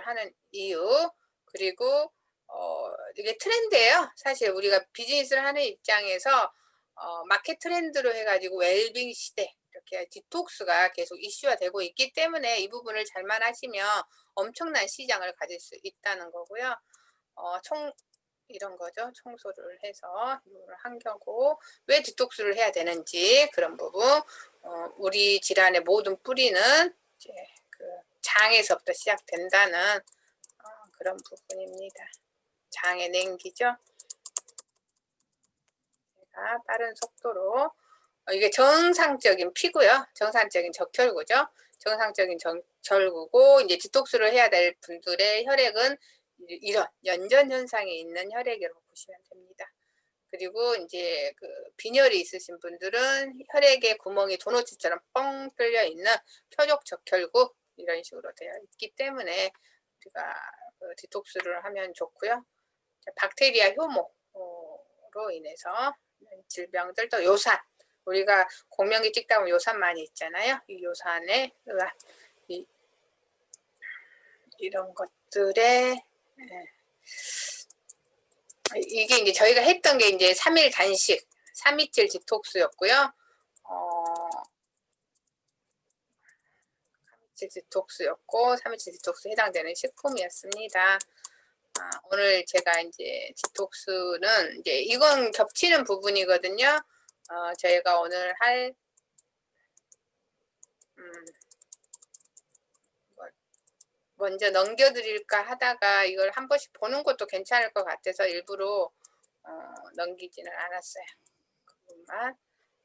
하는 이유, 그리고 이게 트렌드예요. 사실 우리가 비즈니스를 하는 입장에서 마켓 트렌드로 해가지고 웰빙 시대 이렇게 디톡스가 계속 이슈화 되고 있기 때문에 이 부분을 잘만 하시면 엄청난 시장을 가질 수 있다는 거고요. 이런 거죠. 청소를 해서 이거를 한 경우 왜 디톡스를 해야 되는지 그런 부분, 우리 질환의 모든 뿌리는 이제 그 장에서부터 시작된다는 그런 부분입니다. 장의 냉기죠. 제가 빠른 속도로 이게 정상적인 피고요. 정상적인 적혈구죠. 정상적인 적혈구고 이제 디톡스를 해야 될 분들의 혈액은 이런 연전 현상이 있는 혈액이라고 보시면 됩니다. 그리고 이제 그 빈혈이 있으신 분들은 혈액에 구멍이 도너츠처럼 뻥 뚫려 있는 표적 적혈구 이런 식으로 되어 있기 때문에 우리가 디톡스를 하면 좋고요. 박테리아 효모로 인해서 질병들, 또 요산, 우리가 공명기 찍다 보면 요산 많이 있잖아요. 이 요산에 의한 이런 것들에 이게 이제 저희가 했던 게 이제 3일 단식, 327 디톡스였고요. 327 디톡스였고, 327 디톡스 해당되는 식품이었습니다. 오늘 제가 이제 디톡스는 이제 이건 겹치는 부분이거든요. 저희가 오늘 할 먼저 넘겨드릴까 하다가 이걸 한 번씩 보는 것도 괜찮을 것 같아서 일부러 넘기지는 않았어요. 그것만.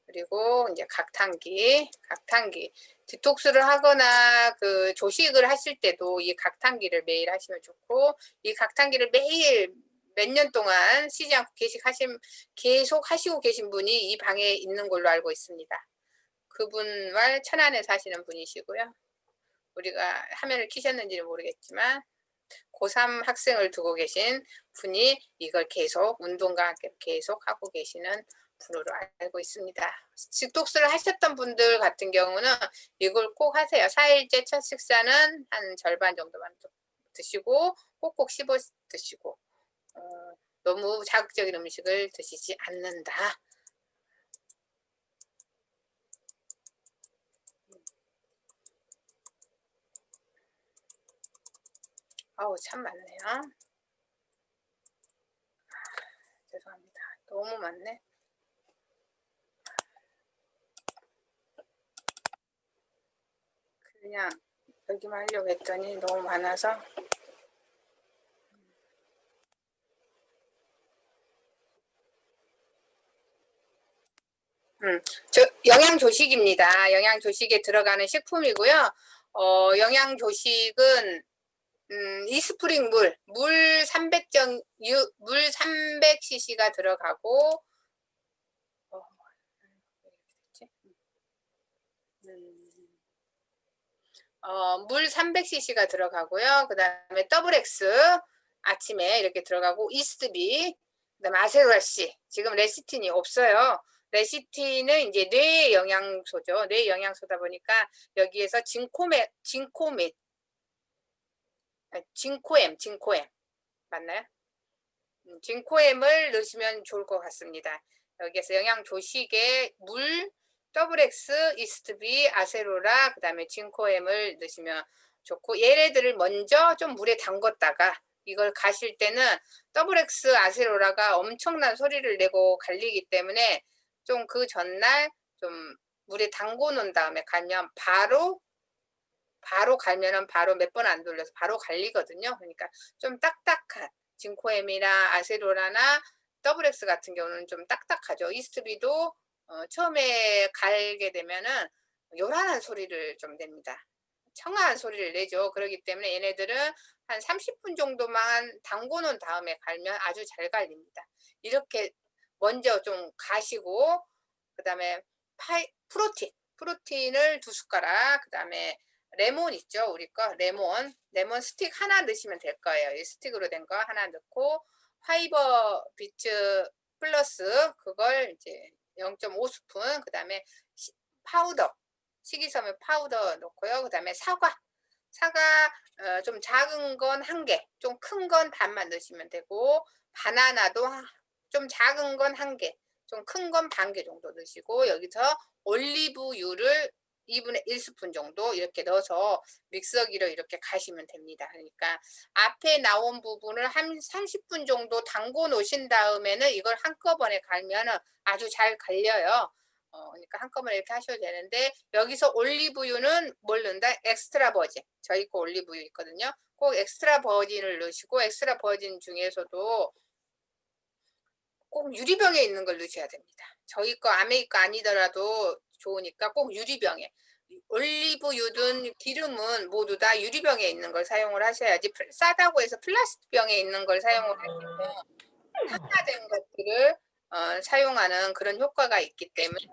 그리고 이제 각탕기 디톡스를 하거나 그 조식을 하실 때도 이 각탕기를 매일 하시면 좋고, 이 각탕기를 매일 몇 년 동안 쉬지 않고 계속 하시고 계신 분이 이 방에 있는 걸로 알고 있습니다. 그분과 천안에 사시는 분이시고요. 우리가 화면을 켜셨는지는 모르겠지만 고3 학생을 두고 계신 분이 이걸 계속 운동과 함께 계속 하고 계시는 분으로 알고 있습니다. 디톡스를 하셨던 분들 같은 경우는 이걸 꼭 하세요. 4일째 첫 식사는 한 절반 정도만 드시고 꼭꼭 씹어 드시고 너무 자극적인 음식을 드시지 않는다. 참 많네요. 죄송합니다. 너무 많네. 그냥 여기만 하려고 했더니 너무 많아서. 영양조식입니다. 영양조식에 들어가는 식품이고요. 영양조식은 이스프링 물 300cc가 들어가고 물 300cc가 들어가고요. 그 다음에 더블X 아침에 이렇게 들어가고 이스트비, 그 다음에 아세로라씨, 지금 레시틴이 없어요. 레시틴은 이제 뇌 영양소죠. 뇌 영양소다 보니까 여기에서 징코엠 맞나요? 징코엠을 넣으시면 좋을 것 같습니다. 여기에서 영양 조식에 물, XX, 이스트비, 아세로라, 그다음에 징코엠을 넣으시면 좋고, 얘네들을 먼저 좀 물에 담궜다가 이걸 가실 때는 XX, 아세로라가 엄청난 소리를 내고 갈리기 때문에 좀 그 전날 좀 물에 담궈 놓은 다음에 갈면 바로 갈면은 바로 몇 번 안 돌려서 바로 갈리거든요. 그러니까 좀 딱딱한 징코엠이나 아세로라나 XX 같은 경우는 좀 딱딱하죠. 이스트비도 처음에 갈게 되면은 요란한 소리를 좀 냅니다. 청아한 소리를 내죠. 그렇기 때문에 얘네들은 한 30분 정도만 담궈 놓은 다음에 갈면 아주 잘 갈립니다. 이렇게 먼저 좀 가시고, 그다음에 프로틴을 2숟가락, 그다음에 레몬 있죠, 우리 거 레몬 스틱 하나 넣으시면 될 거예요. 이 스틱으로 된 거 하나 넣고, 파이버 비츠 플러스 그걸 이제 0.5스푼, 그다음에 파우더, 식이섬유 파우더 넣고요. 그다음에 사과 좀 작은 건 1개, 좀 큰 건 반만 넣으시면 되고, 바나나도 좀 작은 건 1개, 좀 큰 건 반 개 정도 넣으시고, 여기서 올리브유를 2분의 1스푼 정도 이렇게 넣어서 믹서기로 이렇게 가시면 됩니다. 그러니까 앞에 나온 부분을 한 30분 정도 담궈 놓으신 다음에는 이걸 한꺼번에 갈면은 아주 잘 갈려요. 그러니까 한꺼번에 이렇게 하셔도 되는데, 여기서 올리브유는 뭘 넣는다? 엑스트라 버진. 저희 거 올리브유 있거든요. 꼭 엑스트라 버진을 넣으시고, 엑스트라 버진 중에서도 꼭 유리병에 있는 걸 넣으셔야 됩니다. 저희 거 아메이 거 아니더라도 좋으니까 꼭 유리병에. 올리브유든 기름은 모두 다 유리병에 있는 걸 사용을 하셔야지, 싸다고 해서 플라스틱 병에 있는 걸 사용을 하시면 탁화된 것들을 사용하는 그런 효과가 있기 때문에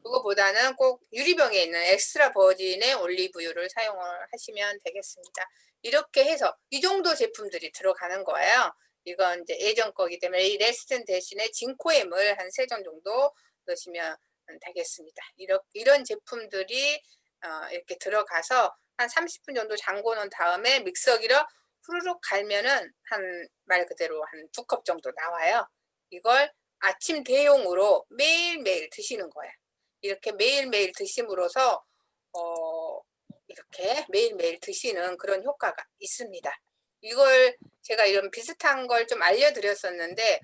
그거보다는 꼭 유리병에 있는 엑스트라 버진의 올리브유를 사용을 하시면 되겠습니다. 이렇게 해서 이 정도 제품들이 들어가는 거예요. 이건 이제 예전 거기 때문에 이 레시틴 대신에 징코엠을 한 3점 정도 넣으시면 되겠습니다. 이런 제품들이 이렇게 들어가서 한 30분 정도 잠궈 놓은 다음에 믹서기로 후루룩 갈면은 말 그대로 한 2컵 정도 나와요. 이걸 아침 대용으로 매일매일 드시는 거예요. 이렇게 매일매일 드심으로써 이렇게 매일매일 드시는 그런 효과가 있습니다. 이걸 제가 이런 비슷한 걸 좀 알려드렸었는데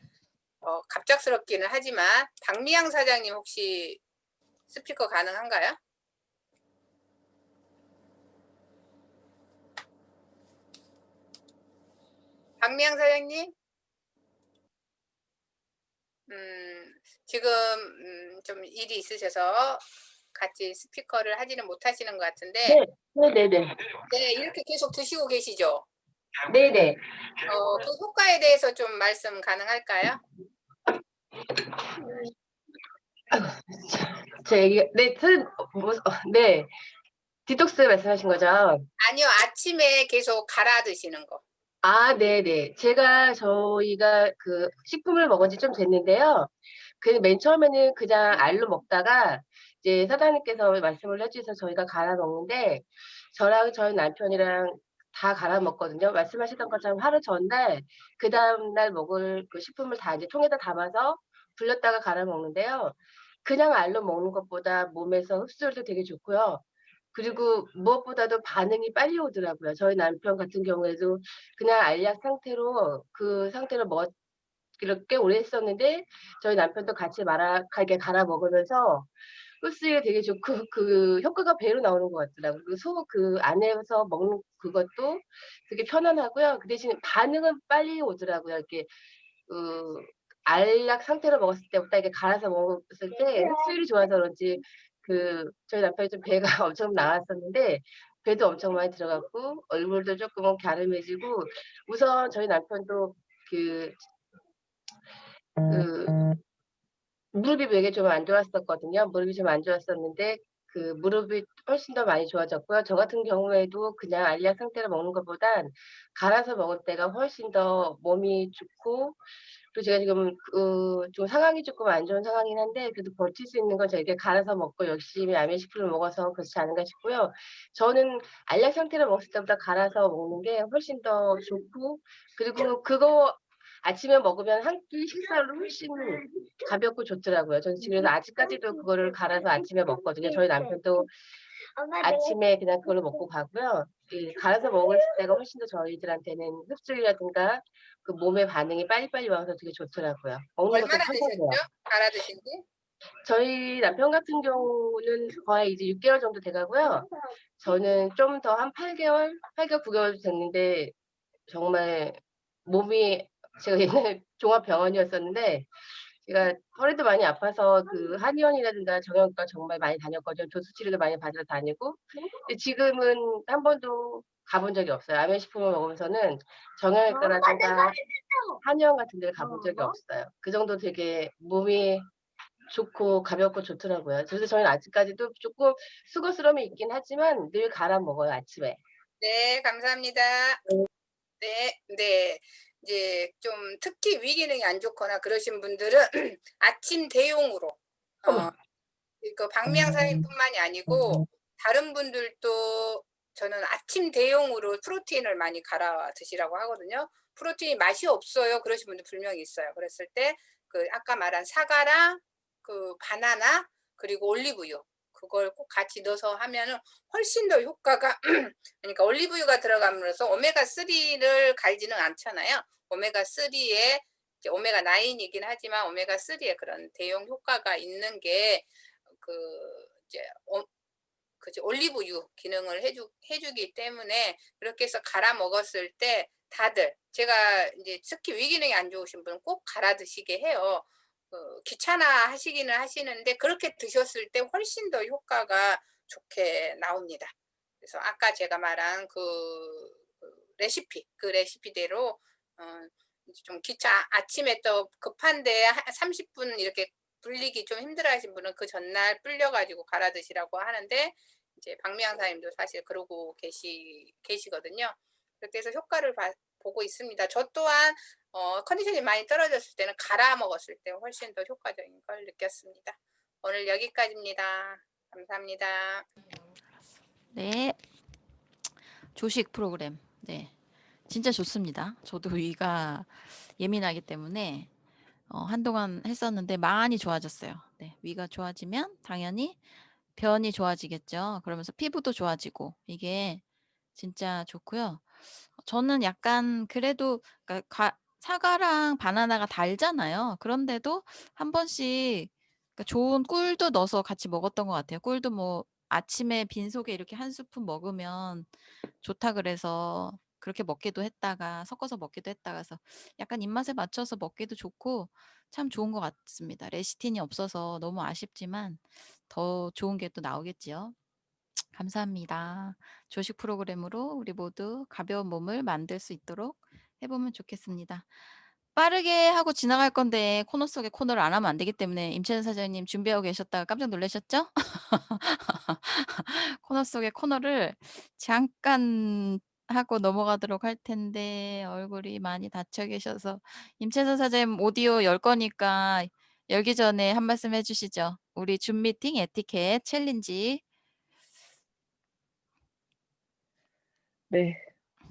갑작스럽기는 하지만 박미양 사장님 혹시 스피커 가능한가요? 박미양 사장님? 지금 좀 일이 있으셔서 같이 스피커를 하지는 못하시는 것 같은데, 네네네. 네, 이렇게 계속 드시고 계시죠? 네네. 그 효과에 대해서 좀 말씀 가능할까요? 네. 디톡스 말씀하신 거죠? 아니요, 아침에 계속 갈아 드시는 거. 아, 네네. 저희가 그 식품을 먹은 지 좀 됐는데요. 맨 처음에는 그냥 알로 먹다가 이제 사장님께서 말씀을 해주셔서 저희가 갈아 먹는데, 저랑 저희 남편이랑 다 갈아 먹거든요. 말씀하셨던 것처럼 하루 전날, 그 다음날 먹을 그 식품을 다 이제 통에다 담아서 불렸다가 갈아 먹는데요. 그냥 알로 먹는 것보다 몸에서 흡수율도 되게 좋고요. 그리고 무엇보다도 반응이 빨리 오더라고요. 저희 남편 같은 경우에도 그냥 알약 상태로 그 상태로 꽤 오래 했었는데, 저희 남편도 같이 말아가게 갈아 먹으면서 흡수율이 되게 좋고 그 효과가 배로 나오는 것 같더라고요. 그 안에서 먹는 그것도 되게 편안하고요. 그 대신 반응은 빨리 오더라고요. 이렇게 알약 상태로 먹었을 때보다 이게 갈아서 먹었을 때 흡수율이 좋아서 그런지 저희 남편이 좀 배가 엄청 나왔었는데, 배도 엄청 많이 들어갔고 얼굴도 조금은 갸름해지고, 우선 저희 남편도 무릎이 되게 좀 안 좋았었거든요. 무릎이 좀 안 좋았었는데 무릎이 훨씬 더 많이 좋아졌고요. 저 같은 경우에도 그냥 알약 상태로 먹는 것보단 갈아서 먹을 때가 훨씬 더 몸이 좋고 그리고 제가 지금 좀 상황이 조금 안 좋은 상황이긴 한데 그래도 버틸 수 있는 건 제가 이렇게 갈아서 먹고 열심히 아메식품을 먹어서 그렇지 않은가 싶고요. 저는 알약 상태로 먹을 때보다 갈아서 먹는 게 훨씬 더 좋고 그리고 그거 아침에 먹으면 한 끼 식사로 훨씬 가볍고 좋더라고요. 저는 지금 그래서 아직까지도 그거를 갈아서 아침에 먹거든요. 저희 남편도 아침에 그냥 그걸로 먹고 가고요. 이 갈아서 먹을 때가 훨씬 더 저희들한테는 흡수율이라든가 그 몸의 반응이 빨리빨리 와서 되게 좋더라고요. 먹는 것도 얼마나 편하고요. 드셨죠? 갈아 드신 지? 저희 남편 같은 경우는 거의 이제 6개월 정도 돼 가고요. 저는 좀 더 한 8개월, 9개월 됐는데 정말 몸이 제가 옛날에 종합병원이었었는데 제가 허리도 많이 아파서 그 한의원이라든가 정형외과 정말 많이 다녔거든요. 도수 치료도 많이 받으러 다니고. 근데 지금은 한 번도 가본 적이 없어요. 아메식품을 먹으면서는 정형외과라든가 한의원 같은 데를 가본 적이 없어요. 그 정도 되게 몸이 좋고 가볍고 좋더라고요. 그래서 저희는 아직까지도 조금 수고스러움이 있긴 하지만 늘 갈아 먹어요, 아침에. 네, 감사합니다. 네, 네. 이제 좀 특히 위기능이 안 좋거나 그러신 분들은 아침 대용으로 그 박미양 사장님뿐만이 아니고 다른 분들도 저는 아침 대용으로 프로테인을 많이 갈아 드시라고 하거든요. 프로테인이 맛이 없어요. 그러신 분들 분명히 있어요. 그랬을 때 그 아까 말한 사과랑 그 바나나 그리고 올리브유 그걸 꼭 같이 넣어서 하면은 훨씬 더 효과가 그러니까 올리브유가 들어감으로써 오메가3를 갈지는 않잖아요. 오메가3에 이제 오메가9이긴 하지만 오메가3에 그런 대용 효과가 있는 게 그 이제 그지 올리브유 기능을 해주기 때문에 그렇게 해서 갈아 먹었을 때 다들 제가 이제 특히 위기능이 안 좋으신 분은 꼭 갈아 드시게 해요. 귀찮아 하시기는 하시는데 그렇게 드셨을 때 훨씬 더 효과가 좋게 나옵니다. 그래서 아까 제가 말한 그 레시피대로 이제 좀 아침에 또 급한데 30분 이렇게 불리기 좀 힘들어하신 분은 그 전날 불려가지고 갈아 드시라고 하는데 이제 박미양 사님도 사실 그러고 계시거든요. 그렇게 해서 효과를 보고 있습니다. 저 또한 컨디션이 많이 떨어졌을 때는 갈아 먹었을 때 훨씬 더 효과적인 걸 느꼈습니다. 오늘 여기까지입니다. 감사합니다. 네. 조식 프로그램. 네. 진짜 좋습니다. 저도 위가 예민하기 때문에 한동안 했었는데 많이 좋아졌어요. 네. 위가 좋아지면 당연히 변이 좋아지겠죠. 그러면서 피부도 좋아지고 이게 진짜 좋고요. 저는 약간 그래도 그러니까 사과랑 바나나가 달잖아요. 그런데도 한 번씩 그러니까 좋은 꿀도 넣어서 같이 먹었던 것 같아요. 꿀도 뭐 아침에 빈속에 이렇게 한 스푼 먹으면 좋다 그래서 그렇게 먹기도 했다가 섞어서 먹기도 했다가 해서 약간 입맛에 맞춰서 먹기도 좋고 참 좋은 것 같습니다. 레시틴이 없어서 너무 아쉽지만 더 좋은 게 또 나오겠지요. 감사합니다. 조식 프로그램으로 우리 모두 가벼운 몸을 만들 수 있도록 해보면 좋겠습니다. 빠르게 하고 지나갈 건데 코너 속에 코너를 안 하면 안 되기 때문에 임채연 사장님 준비하고 계셨다가 깜짝 놀라셨죠? 코너 속에 코너를 잠깐 하고 넘어가도록 할 텐데 얼굴이 많이 다쳐 계셔서 임채선 사장님 오디오 열 거니까 열기 전에 한 말씀 해주시죠. 우리 줌 미팅 에티켓 챌린지. 네.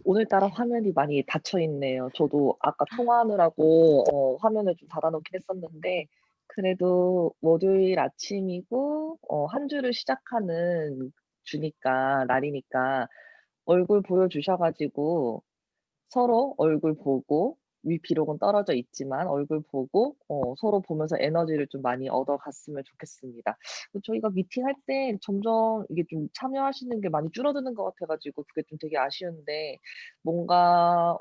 오늘따라 화면이 많이 닫혀 있네요. 저도 아까 통화하느라고 화면을 좀 닫아놓긴 했었는데 그래도 월요일 아침이고 한 주를 시작하는 날이니까 얼굴 보여주셔 가지고 서로 얼굴 보고 비록은 떨어져 있지만 얼굴 보고 서로 보면서 에너지를 좀 많이 얻어갔으면 좋겠습니다. 저희가 미팅할 때 점점 이게 좀 참여하시는 게 많이 줄어드는 것 같아 가지고 그게 좀 되게 아쉬운데 뭔가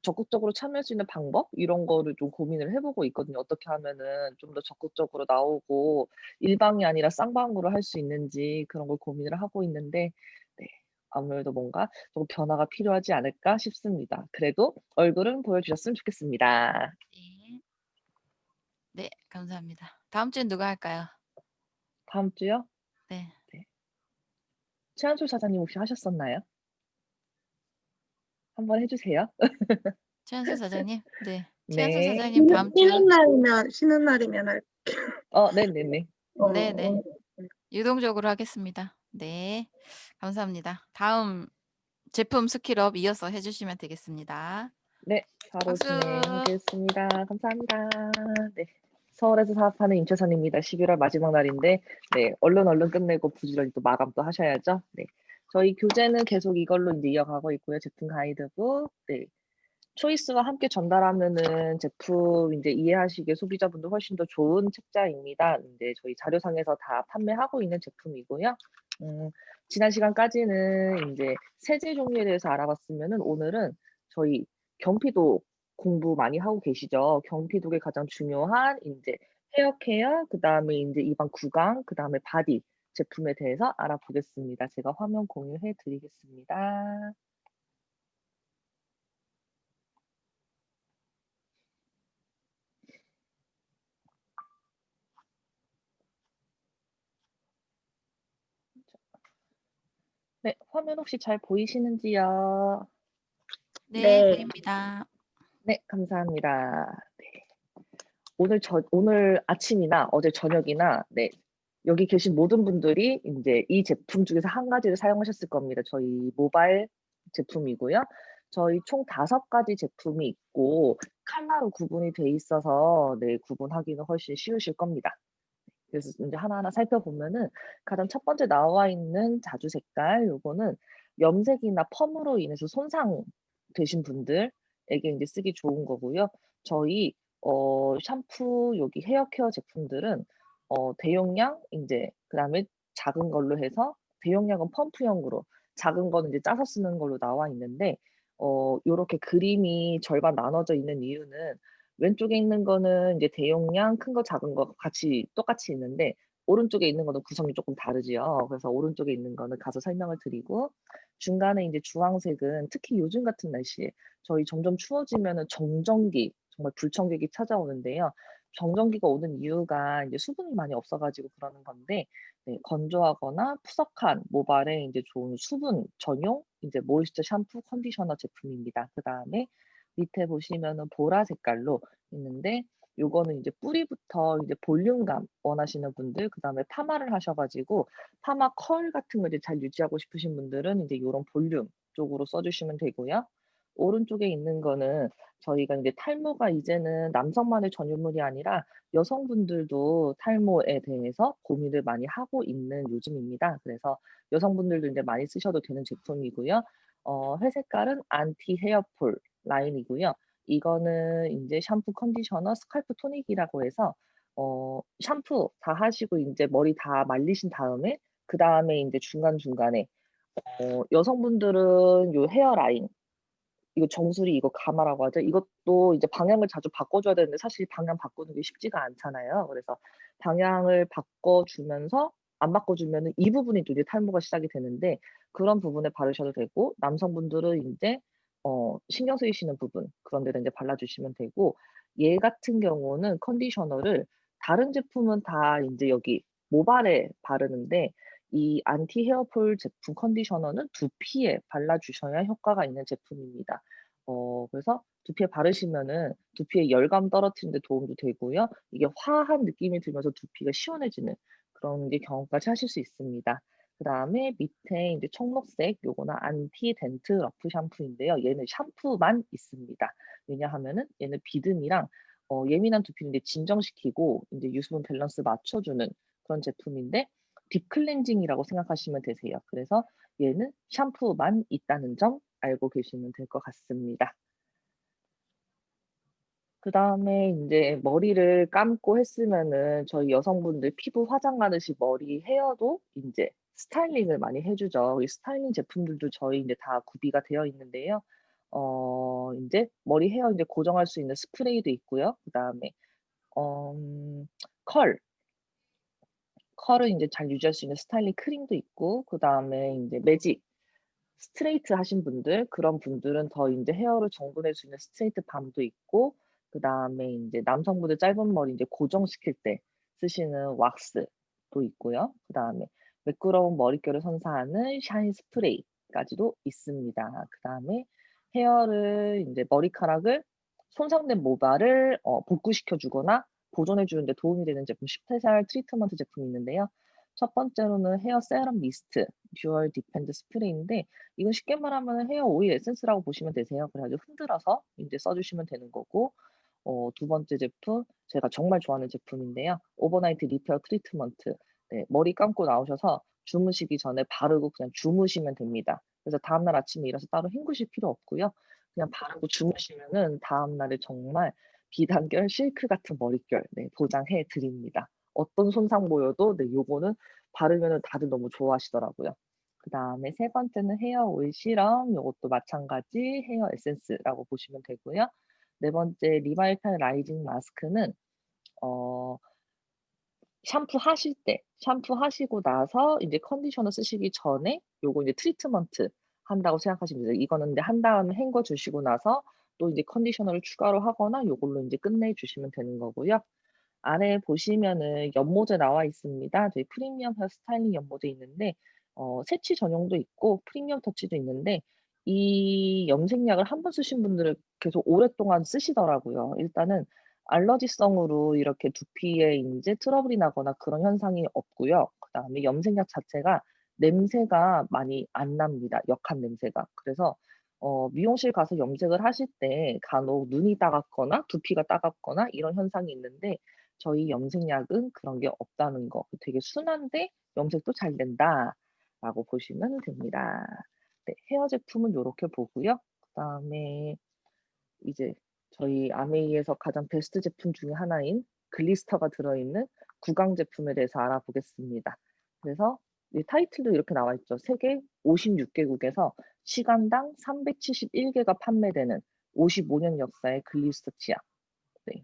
적극적으로 참여할 수 있는 방법 이런 거를 좀 고민을 해 보고 있거든요. 어떻게 하면은 좀 더 적극적으로 나오고 일방이 아니라 쌍방으로 할 수 있는지 그런 걸 고민을 하고 있는데 네. 아무래도 뭔가 조금 변화가 필요하지 않을까 싶습니다. 그래도 얼굴은 보여주셨으면 좋겠습니다. 네. 네, 감사합니다. 다음 주엔 누가 할까요? 다음 주요? 네. 네. 최한솔 사장님 혹시 하셨었나요? 한번 해 주세요. 최한수 사장님. 네. 최한솔 네. 사장님 다음 주. 쉬는 날이면 할. 네네네. 네네. 유동적으로 하겠습니다. 네. 감사합니다. 다음 제품 스킬업 이어서 해주시면 되겠습니다. 네, 바로 박수. 진행하겠습니다. 감사합니다. 네. 서울에서 사업하는 임채선입니다. 11월 마지막 날인데, 네, 얼른 끝내고 부지런히 또 마감도 하셔야죠. 네. 저희 교재는 계속 이걸로 이제 이어가고 있고요. 제품 가이드북, 네. 초이스와 함께 전달하면은 제품 이제 이해하시기에 소비자분들 훨씬 더 좋은 책자입니다. 이제 저희 자료상에서 다 판매하고 있는 제품이고요. 지난 시간까지는 이제 세제 종류에 대해서 알아봤으면은 오늘은 저희 경피독 공부 많이 하고 계시죠. 경피독의 가장 중요한 이제 헤어케어, 그 다음에 이제 입안 구강, 그 다음에 바디 제품에 대해서 알아보겠습니다. 제가 화면 공유해 드리겠습니다. 네, 화면 혹시 잘 보이시는지요? 네, 보입니다. 네, 감사합니다. 네. 오늘 아침이나 어제 저녁이나, 네, 여기 계신 모든 분들이 이제 이 제품 중에서 한 가지를 사용하셨을 겁니다. 저희 모바일 제품이고요. 저희 총 5가지 제품이 있고, 컬러로 구분이 돼 있어서, 네, 구분하기는 훨씬 쉬우실 겁니다. 그래서 이제 하나하나 살펴보면은 가장 첫 번째 나와 있는 자주 색깔, 요거는 염색이나 펌으로 인해서 손상되신 분들에게 이제 쓰기 좋은 거고요. 저희 샴푸 여기 헤어 케어 제품들은 대용량 이제 그다음에 작은 걸로 해서 대용량은 펌프형으로 작은 거는 이제 짜서 쓰는 걸로 나와 있는데 요렇게 그림이 절반 나눠져 있는 이유는 왼쪽에 있는 거는 이제 대용량 큰 거 작은 거 같이 똑같이 있는데 오른쪽에 있는 거는 구성이 조금 다르지요. 그래서 오른쪽에 있는 거는 가서 설명을 드리고 중간에 이제 주황색은 특히 요즘 같은 날씨에 저희 점점 추워지면은 정전기 정말 불청객이 찾아오는데요. 정전기가 오는 이유가 이제 수분이 많이 없어가지고 그러는 건데 네, 건조하거나 푸석한 모발에 이제 좋은 수분 전용 이제 모이스처 샴푸 컨디셔너 제품입니다. 그 다음에 밑에 보시면은 보라 색깔로 있는데 요거는 이제 뿌리부터 이제 볼륨감 원하시는 분들, 그 다음에 파마를 하셔가지고 파마 컬 같은 거 이제 잘 유지하고 싶으신 분들은 이제 요런 볼륨 쪽으로 써주시면 되고요. 오른쪽에 있는 거는 저희가 이제 탈모가 이제는 남성만의 전유물이 아니라 여성분들도 탈모에 대해서 고민을 많이 하고 있는 요즘입니다. 그래서 여성분들도 이제 많이 쓰셔도 되는 제품이고요. 회색깔은 안티 헤어폴 라인이고요. 이거는 이제 샴푸, 컨디셔너, 스칼프 토닉이라고 해서 샴푸 다 하시고 이제 머리 다 말리신 다음에 그다음에 이제 중간중간에 여성분들은 요 헤어라인 이거 정수리 이거 가마라고 하죠. 이것도 이제 방향을 자주 바꿔줘야 되는데 사실 방향 바꾸는 게 쉽지가 않잖아요. 그래서 방향을 바꿔주면서 안 바꿔주면은 이 부분이 또 이제 탈모가 시작이 되는데 그런 부분에 바르셔도 되고 남성분들은 이제 신경 쓰이시는 부분 그런 데다 이제 발라주시면 되고 얘 같은 경우는 컨디셔너를 다른 제품은 다 이제 여기 모발에 바르는데 이 안티 헤어폴 제품 컨디셔너는 두피에 발라주셔야 효과가 있는 제품입니다. 그래서 두피에 바르시면은 두피에 열감 떨어뜨리는 데 도움도 되고요. 이게 화한 느낌이 들면서 두피가 시원해지는 그런 게 경험까지 하실 수 있습니다. 그다음에 밑에 이제 청록색 요거는 안티 덴트 러프 샴푸인데요. 얘는 샴푸만 있습니다. 왜냐하면은 얘는 비듬이랑 예민한 두피를 이제 진정시키고 이제 유수분 밸런스 맞춰주는 그런 제품인데 딥클렌징이라고 생각하시면 되세요. 그래서 얘는 샴푸만 있다는 점 알고 계시면 될 것 같습니다. 그다음에 인제 머리를 감고 했으면은 저희 여성분들 피부 화장하듯이 머리 헤어도 인제 스타일링을 많이 해 주죠. 이 스타일링 제품들도 저희 인제 다 구비가 되어 있는데요. 인제 머리 헤어 인제 고정할 수 있는 스프레이도 있고요. 그다음에 어 컬 컬을 인제 잘 유지할 수 있는 스타일링 크림도 있고 그다음에 인제 매직 스트레이트 하신 분들 그런 분들은 더 인제 헤어를 정돈할 수 있는 스트레이트 밤도 있고 그다음에 인제 남성분들 짧은 머리 인제 고정시킬 때 쓰시는 왁스도 있고요. 그다음에 매끄러운 머릿결을 선사하는 샤인 스프레이까지도 있습니다. 그다음에 헤어를 인제 머리카락을 손상된 모발을 복구시켜 주거나 보존해 주는 데 도움이 되는 제품 스페셜 트리트먼트 제품이 있는데요. 첫 번째로는 헤어 세럼 미스트 듀얼 디펜드 스프레이인데 이건 쉽게 말하면 헤어 오일 에센스라고 보시면 되세요. 그래 가지고 흔들어서 이제 써 주시면 되는 거고 두 번째 제품 제가 정말 좋아하는 제품인데요. 오버나이트 리페어 트리트먼트. 네, 머리 감고 나오셔서 주무시기 전에 바르고 그냥 주무시면 됩니다. 그래서 다음날 아침에 일어나서 따로 헹구실 필요 없고요. 그냥 바르고 주무시면은 다음날에 정말 비단결 실크 같은 머릿결 보장해 드립니다. 어떤 손상 보여도 요거는 바르면은 다들 너무 좋아하시더라고요. 그다음에 세 번째는 헤어 오일 시럼 요것도 마찬가지 헤어 에센스라고 보시면 되고요. 네 번째 리바이탈 라이징 마스크는 샴푸하실 때 샴푸하시고 나서 이제 컨디셔너 쓰시기 전에 요거 이제 트리트먼트 한다고 생각하시면 돼요. 이거는 근데 한 다음에 헹궈 주시고 나서 또 이제 컨디셔너를 추가로 하거나 요걸로 인제 끝내 주시면 되는 거고요. 아래 보시면은 연모제 나와 있습니다. 저희 프리미엄 헤어 스타일링 연모제 있는데 세치 전용도 있고 프리미엄 터치도 있는데 이 염색약을 한 번 쓰신 분들은 계속 오랫동안 쓰시더라고요. 일단은 알러지성으로 이렇게 두피에 인제 트러블이 나거나 그런 현상이 없고요. 그다음에 염색약 자체가 냄새가 많이 안 납니다, 역한 냄새가. 그래서 미용실 가서 염색을 하실 때 간혹 눈이 따갑거나 두피가 따갑거나 이런 현상이 있는데 저희 염색약은 그런 게 없다는 거. 되게 순한데 염색도 잘 된다라고 보시면 됩니다. 네, 헤어 제품은 요렇게 보고요. 그다음에 이제 저희 아메이에서 가장 베스트 제품 중에 하나인 글리스터가 들어있는 구강 제품에 대해서 알아보겠습니다. 그래서 이 타이틀도 이렇게 나와 있죠. 세계 56개국에서 시간당 371개가 판매되는 55년 역사의 글리스터 치약. 네.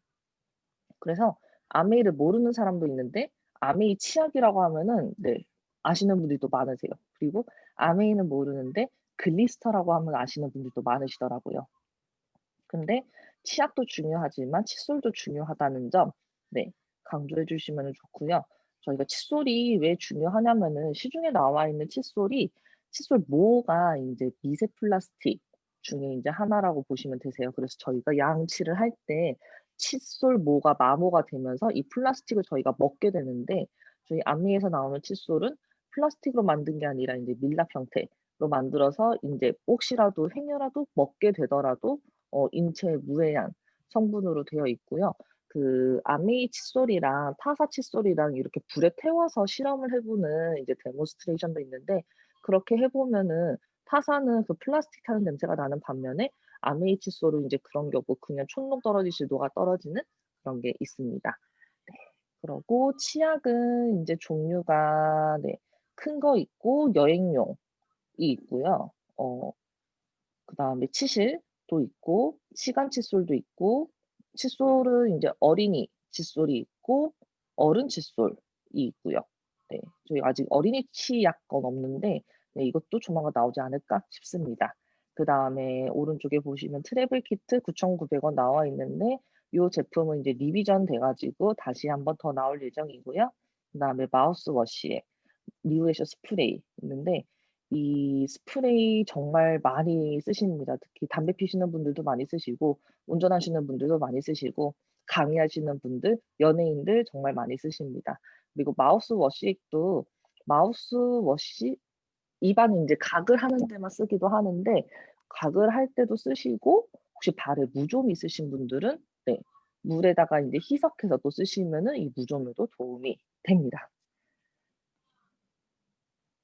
그래서 아메이를 모르는 사람도 있는데 아메이 치약이라고 하면은 아시는 분들도 많으세요. 그리고 아메이는 모르는데 글리스터라고 하면 아시는 분들도 많으시더라고요. 근데 치약도 중요하지만 칫솔도 중요하다는 점 강조해 주시면 좋고요. 저희가 칫솔이 왜 중요하냐면은 시중에 나와 있는 칫솔이 칫솔 모가 인제 미세 플라스틱 중에 인제 하나라고 보시면 되세요. 그래서 저희가 양치를 할 때 칫솔 모가 마모가 되면서 이 플라스틱을 저희가 먹게 되는데 저희 아미에서 나오는 칫솔은 플라스틱으로 만든 게 아니라 인제 밀랍 형태로 만들어서 인제 혹시라도 행여라도 먹게 되더라도 인체에 무해한 성분으로 되어 있고요. 그 아메이 칫솔이랑 타사 칫솔이랑 이렇게 불에 태워서 실험을 해 보는 이제 데몬스트레이션도 있는데 그렇게 해 보면은 타사는 그 플라스틱 타는 냄새가 나는 반면에 아메이 칫솔은 인제 그런 게 없고 그냥 촌록 떨어지듯이 녹아 떨어지는 그런 게 있습니다. 네. 그러고 치약은 인제 종류가 큰 거 있고 여행용이 있고요. 그다음에 치실도 있고 시간 칫솔도 있고 칫솔은 인제 어린이 칫솔이 있고 어른 칫솔이 있고요. 네. 저희 아직 어린이 치약 건 없는데 이것도 조만간 나오지 않을까 싶습니다. 그다음에 오른쪽에 보시면 트래블 키트 9,900원 나와 있는데 요 제품은 이제 리비전 돼 가지고 다시 한 번 더 나올 예정이고요. 그다음에 마우스워시에 리후에셔 스프레이 있는데 이 스프레이 정말 많이 쓰십니다. 특히 담배 피우시는 분들도 많이 쓰시고 운전하시는 분들도 많이 쓰시고 강의하시는 분들, 연예인들 정말 많이 쓰십니다. 그리고 마우스워시도 마우스워시 입안에 인제 각을 하는 데만 쓰기도 하는데 각을 할 때도 쓰시고 혹시 발에 무좀 있으신 분들은 물에다가 인제 희석해서 또 쓰시면은 이 무좀에도 도움이 됩니다.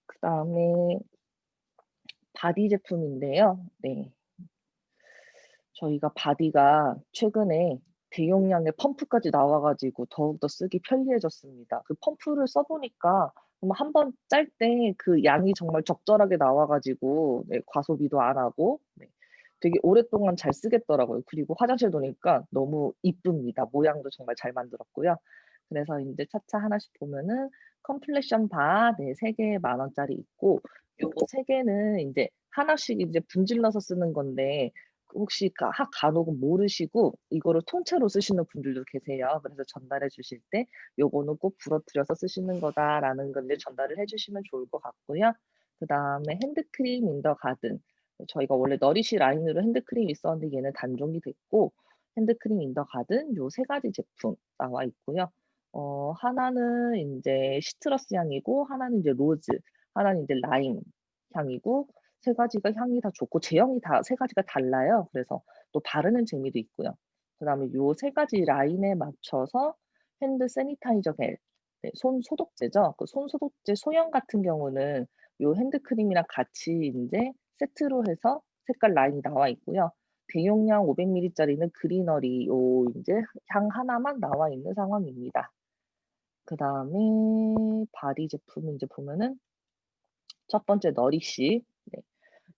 그다음에 바디 제품인데요. 저희가 바디가 최근에 대용량의 펌프까지 나와 가지고 더욱더 쓰기 편리해졌습니다. 그 펌프를 써 보니까 한 번 짤 때 그 양이 정말 적절하게 나와 가지고 과소비도 안 하고 되게 오랫동안 잘 쓰겠더라고요. 그리고 화장실 놓으니까 너무 이쁩니다. 모양도 정말 잘 만들었고요. 그래서 인제 차차 하나씩 보면은 컴플렉션 바 3개에 10,000원짜리 있고 요거 3개는 인제 하나씩 이제 분질러서 쓰는 건데 혹시 간혹은 모르시고 이거를 통째로 쓰시는 분들도 계세요. 그래서 전달해 주실 때 "요거는 꼭 부러뜨려서 쓰시는 거다."라는 걸 이제 전달을 해 주시면 좋을 것 같고요. 그다음에 핸드크림 인 더 가든 저희가 원래 너리시 라인으로 핸드크림이 있었는데 얘는 단종이 됐고 핸드크림 인더 가든 요 세 가지 제품 나와 있고요. 하나는 인제 시트러스 향이고 하나는 이제 로즈, 하나는 이제 라임 향이고 세 가지가 향이 다 좋고 제형이 다 세 가지가 달라요. 그래서 또 바르는 재미도 있고요. 그다음에 요 세 가지 라인에 맞춰서 핸드 세니타이저 겔, 네, 손 소독제죠. 그 손 소독제 소형 같은 경우는 요 핸드크림이랑 같이 인제 세트로 해서 색깔 라인이 나와 있고요. 대용량 500ml 짜리는 그리너리 요 인제 향 하나만 나와 있는 상황입니다. 그다음에 바디 제품은 이제 보면은 첫 번째 너리시. 네.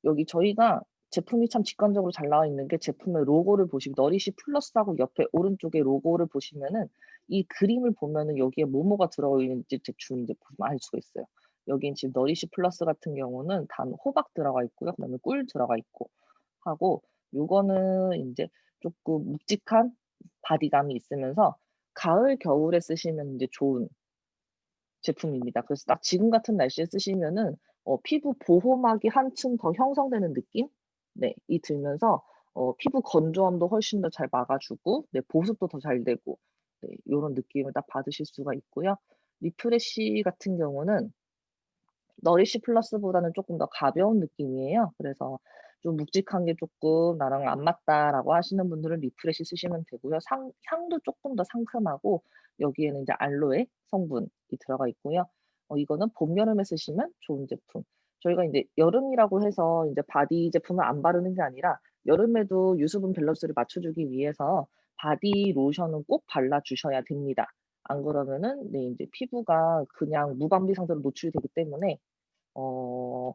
여기 저희가 제품이 참 직관적으로 잘 나와 있는 게 제품의 로고를 보시면 너리시 플러스하고 옆에 오른쪽에 로고를 보시면은 이 그림을 보면은 여기에 뭐뭐가 들어있는지 대충 이제 보면 알 수가 있어요. 여긴 지금 너리시 플러스 같은 경우는 단 호박 들어가 있고요. 그다음에 꿀 들어가 있고 하고 요거는 인제 쪼끔 묵직한 바디감이 있으면서 가을, 겨울에 쓰시면 인제 좋은 제품입니다. 그래서 딱 지금 같은 날씨에 쓰시면은 피부 보호막이 한층 더 형성되는 느낌? 네. 이 들면서 피부 건조함도 훨씬 더 잘 막아 주고 네 보습도 더 잘 되고 네 요런 느낌을 딱 받으실 수가 있고요. 리프레시 같은 경우는 너리시 플러스보다는 쪼끔 더 가벼운 느낌이에요. 그래서 좀 묵직한 게 쪼끔 '나랑 안 맞다.'라고 하시는 분들은 리프레시 쓰시면 되고요. 향도 쪼끔 더 상큼하고 여기에는 이제 알로에 성분이 들어가 있고요. 이거는 봄, 여름에 쓰시면 좋은 제품. 저희가 인제 여름이라고 해서 인제 바디 제품을 안 바르는 게 아니라 여름에도 유수분 밸런스를 맞춰 주기 위해서 바디 로션은 꼭 발라 주셔야 됩니다. 안 그러면은 네 인제 피부가 그냥 무방비 상태로 노출이 되기 때문에 어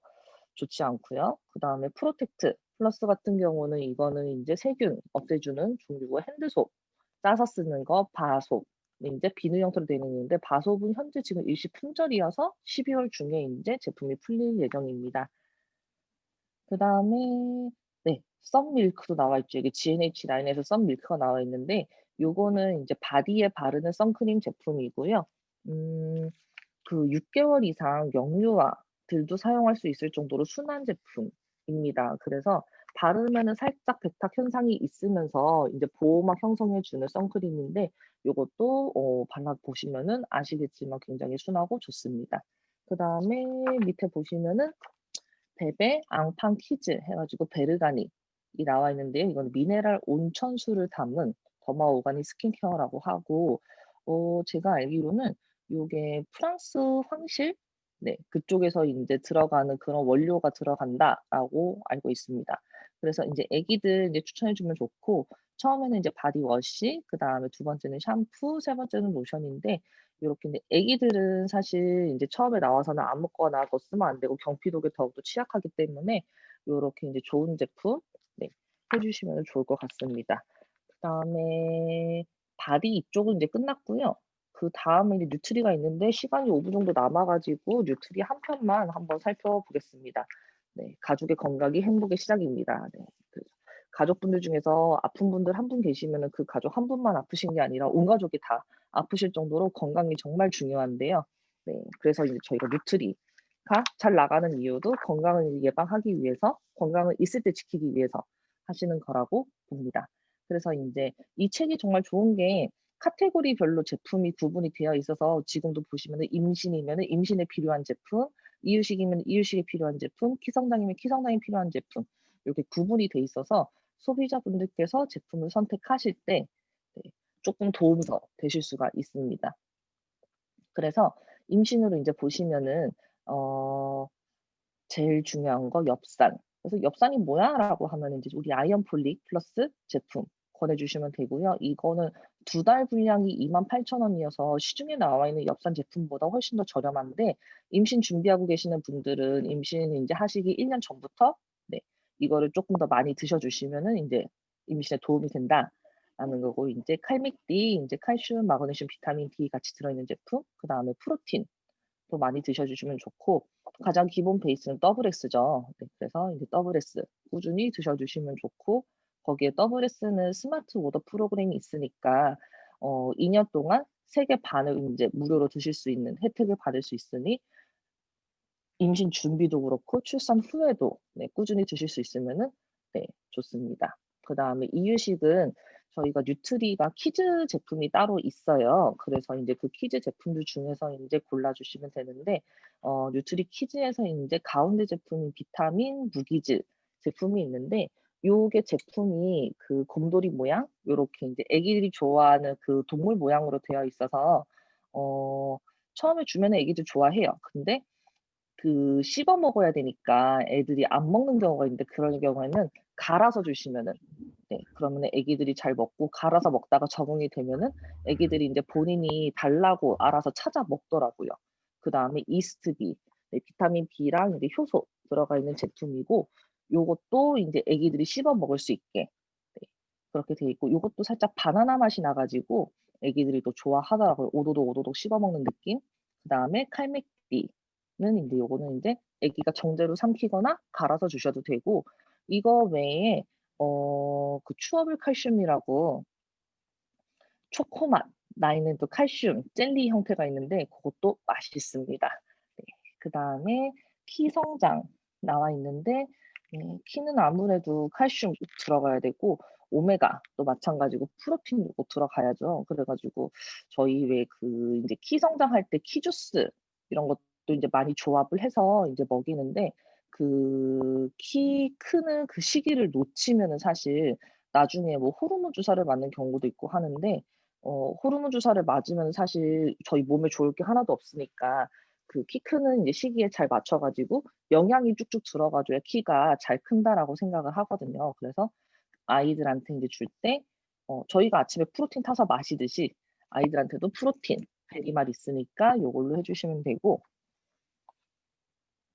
좋지 않고요. 그다음에 프로텍트 플러스 같은 경우는 이거는 인제 세균 없애주는 종류고 핸드소ಪ್, 싸서 쓰는 거 바소. 인제 비누 형태로 되어 있는데 바소는 현재 지금 일시 품절이어서 12월 중에 인제 제품이 풀릴 예정입니다. 그다음에 네 썬밀크도 나와 있죠. 이게 G&H 라인에서 썬밀크가 나와 있는데 요거는 인제 바디에 바르는 선크림 제품이고요. 그 6개월 이상 영유아들도 사용할 수 있을 정도로 순한 제품입니다. 그래서 바르면은 살짝 백탁 현상이 있으면서 인제 보호막 형성해 주는 선크림인데 요것도 발라 보시면은 아시겠지만 굉장히 순하고 좋습니다. 그다음에 밑에 보시면은 베베 앙팡 키즈 해 가지고 베르가닉이 나와 있는데요. 이거는 미네랄 온천수를 담은 더마 오가닉 스킨케어라고 하고 제가 알기로는 요게 프랑스 황실 네 그쪽에서 인제 들어가는 그런 원료가 들어간다라고 알고 있습니다. 그래서 인제 애기들 인제 추천해 주면 좋고 처음에는 인제 바디워시 그다음에 두 번째는 샴푸 세 번째는 로션인데 요렇게 인제 애기들은 사실 인제 처음에 나와서는 아무거나 더 쓰면 안 되고 경피독에 더욱더 취약하기 때문에 요렇게 인제 좋은 제품 네 해 주시면은 좋을 것 같습니다. 그다음에 바디 이쪽은 인제 끝났고요. 그다음에 이제 뉴트리가 있는데 시간이 5분 정도 남아 가지고 뉴트리 한 편만 한번 살펴보겠습니다. 네. 가족의 건강이 행복의 시작입니다. 네. 그 가족분들 중에서 아픈 분들 한 분 계시면은 그 가족 한 분만 아프신 게 아니라 온 가족이 다 아프실 정도로 건강이 정말 중요한데요. 네. 그래서 이제 저희가 뉴트리가 잘 나가는 이유도 건강을 예방하기 위해서 건강을 있을 때 지키기 위해서 하시는 거라고 봅니다. 그래서 인제 이 책이 정말 좋은 게 카테고리별로 제품이 구분이 되어 있어서 지금도 보시면은 임신이면은 임신에 필요한 제품, 이유식이면 이유식에 필요한 제품, 키성장이면 키성장에 필요한 제품 이렇게 구분이 돼 있어서 소비자분들께서 제품을 선택하실 때 네 쪼끔 도움이 더 되실 수가 있습니다. 그래서 임신으로 인제 보시면은 어 제일 중요한 거 엽산. 그래서 "엽산이 뭐야?"라고 하면은 이제 우리 아이언 폴릭 플러스 제품 권해 주시면 되고요. 이거는 2달 분량이 28,000원이어서 시중에 나와 있는 엽산 제품보다 훨씬 더 저렴한데 임신 준비하고 계시는 분들은 임신 인제 하시기 1년 전부터 네 이거를 쪼끔 더 많이 드셔 주시면은 인제 임신에 도움이 된다라는 거고 인제 칼믹-D 인제 칼슘, 마그네슘, 비타민 D 같이 들어 있는 제품 그다음에 프로틴 또 많이 드셔 주시면 좋고 가장 기본 베이스는 더블 S죠. 네 그래서 이제 더블 S 꾸준히 드셔 주시면 좋고 거기에 더블 S는 스마트 워터 프로그램이 있으니까 2년 동안 3개 반을 인제 무료로 드실 수 있는 혜택을 받을 수 있으니 임신 준비도 그렇고 출산 후에도 네 꾸준히 드실 수 있으면은 네 좋습니다. 그다음에 이유식은 저희가 뉴트리가 키즈 제품이 따로 있어요. 그래서 이제 그 키즈 제품들 중에서 이제 골라주시면 되는데, 뉴트리 키즈에서 이제 가운데 제품인 비타민 무기질 제품이 있는데, 요게 제품이 그 곰돌이 모양, 요렇게 이제 애기들이 좋아하는 그 동물 모양으로 되어 있어서, 처음에 주면은 애기들 좋아해요. 근데 그 씹어 먹어야 되니까 애들이 안 먹는 경우가 있는데, 그런 경우에는 갈아서 주시면은, 네, 그러면은 애기들이 잘 먹고 갈아서 먹다가 적응이 되면은 애기들이 이제 본인이 달라고 알아서 찾아 먹더라고요. 그다음에 이스트 B, 네, 비타민 B랑 이제 효소 들어가 있는 제품이고, 요것도 이제 애기들이 씹어 먹을 수 있게, 네, 그렇게 돼 있고, 요것도 살짝 바나나 맛이 나가지고 애기들이 또 좋아하더라고요. 오도독 오도독 씹어 먹는 느낌. 그다음에 칼맥비는 이제 요거는 이제 애기가 정제로 삼키거나 갈아서 주셔도 되고, 이거 외에 그 추어블 칼슘이라고 초코맛 나 있는 또 칼슘 젤리 형태가 있는데, 그것도 맛있습니다. 네. 그다음에 키 성장 나와 있는데, 키는 아무래도 칼슘 들어가야 되고, 오메가도 마찬가지고 프로틴도 꼭 들어가야죠. 그래가지고 저희 왜 그 이제 키 성장할 때 키 주스 이런 것도 이제 많이 조합을 해서 이제 먹이는데, 그 키 크는 그 시기를 놓치면은 사실 나중에 뭐 호르몬 주사를 맞는 경우도 있고 하는데, 호르몬 주사를 맞으면 사실 저희 몸에 좋을 게 하나도 없으니까 그 키 크는 이제 시기에 잘 맞춰 가지고 영양이 쭉쭉 들어가 줘야 키가 잘 큰다라고 생각을 하거든요. 그래서 아이들한테 인제 줄 때 저희가 아침에 프로틴 타서 마시듯이 아이들한테도 프로틴 배리말 있으니까 요걸로 해 주시면 되고,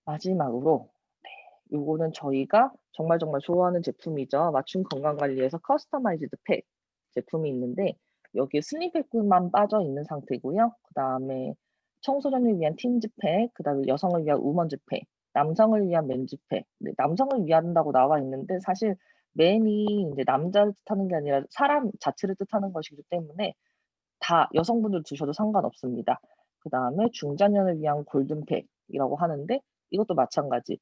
마지막으로 요거는 저희가 정말 정말 좋아하는 제품이죠. 맞춤 건강 관리에서 커스터마이즈드 팩 제품이 있는데, 여기에 슬림팩만 빠져 있는 상태고요. 그다음에 청소년을 위한 틴즈 팩, 그다음에 여성을 위한 우먼즈 팩, 남성을 위한 맨즈 팩. 네, 남성을 위한다고 나와 있는데 사실 맨이 이제 남자를 뜻하는 게 아니라 사람 자체를 뜻하는 것이기 때문에 다 여성분들 드셔도 상관없습니다. 그다음에 중장년을 위한 골든 팩이라고 하는데, 이것도 마찬가지.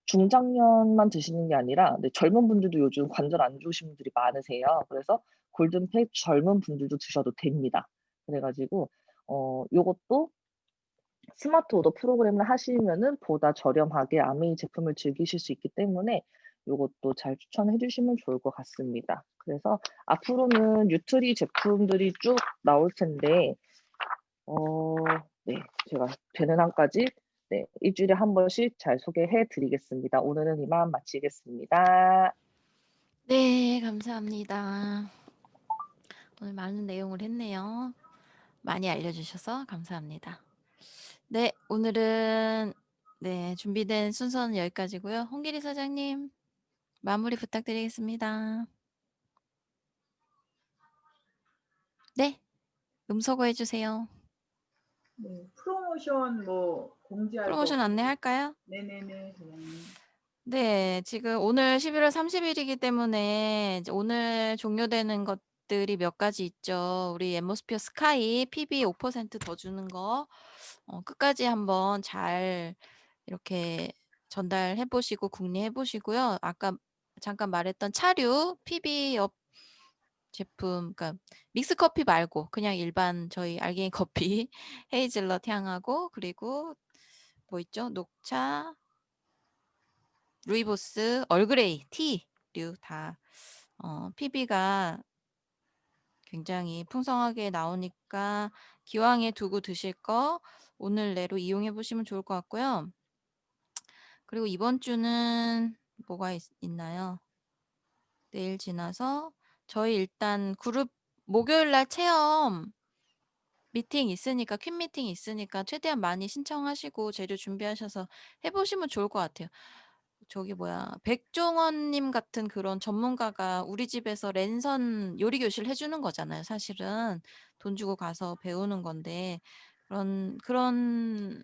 중장년만 드시는 게 아니라, 네, 젊은 분들도 요즘 관절 안 좋으신 분들이 많으세요. 그래서 골든팩 젊은 분들도 드셔도 됩니다. 그래 가지고 요것도 스마트 오더 프로그램을 하시면은 보다 저렴하게 아메이 제품을 즐기실 수 있기 때문에 요것도 잘 추천해 주시면 좋을 것 같습니다. 그래서 앞으로는 뉴트리 제품들이 쭉 나올 텐데, 네, 제가 되는 한까지, 네, 일주일에 한 번씩 잘 소개해 드리겠습니다. 오늘은 이만 마치겠습니다. 네, 감사합니다. 오늘 많은 내용을 했네요. 많이 알려주셔서 감사합니다. 네, 오늘은 네, 준비된 순서는 여기까지고요. 홍길이 사장님 마무리 부탁드리겠습니다. 네, 음소거 해주세요. 네, 프로모션 뭐 공지할 거 프로모션 안내할까요? 네네네, 사장님. 네, 지금 오늘 11월 30일이기 때문에 이제 오늘 종료되는 것들이 몇 가지 있죠. 우리 앰모스피어 스카이 PB 5% 더 주는 거 끝까지 한번 잘 이렇게 전달해 보시고 궁리해 보시고요. 아까 잠깐 말했던 차류 PB 업 제품, 그러니까 믹스 커피 말고 그냥 일반 저희 알갱이 커피 헤이즐넛 향하고, 그리고 뭐 있죠? 녹차, 루이보스, 얼그레이, 티류 다 PB가 굉장히 풍성하게 나오니까 기왕에 두고 드실 거 오늘 내로 이용해 보시면 좋을 것 같고요. 그리고 이번 주는 뭐가 있나요? 내일 지나서 저희 일단 그룹 목요일 날 체험 미팅 있으니까, 퀸 미팅 있으니까 최대한 많이 신청하시고 재료 준비하셔서 해 보시면 좋을 것 같아요. 저기 뭐야, 백종원 님 같은 그런 전문가가 우리 집에서 랜선 요리 교실 해 주는 거잖아요, 사실은. 돈 주고 가서 배우는 건데, 그런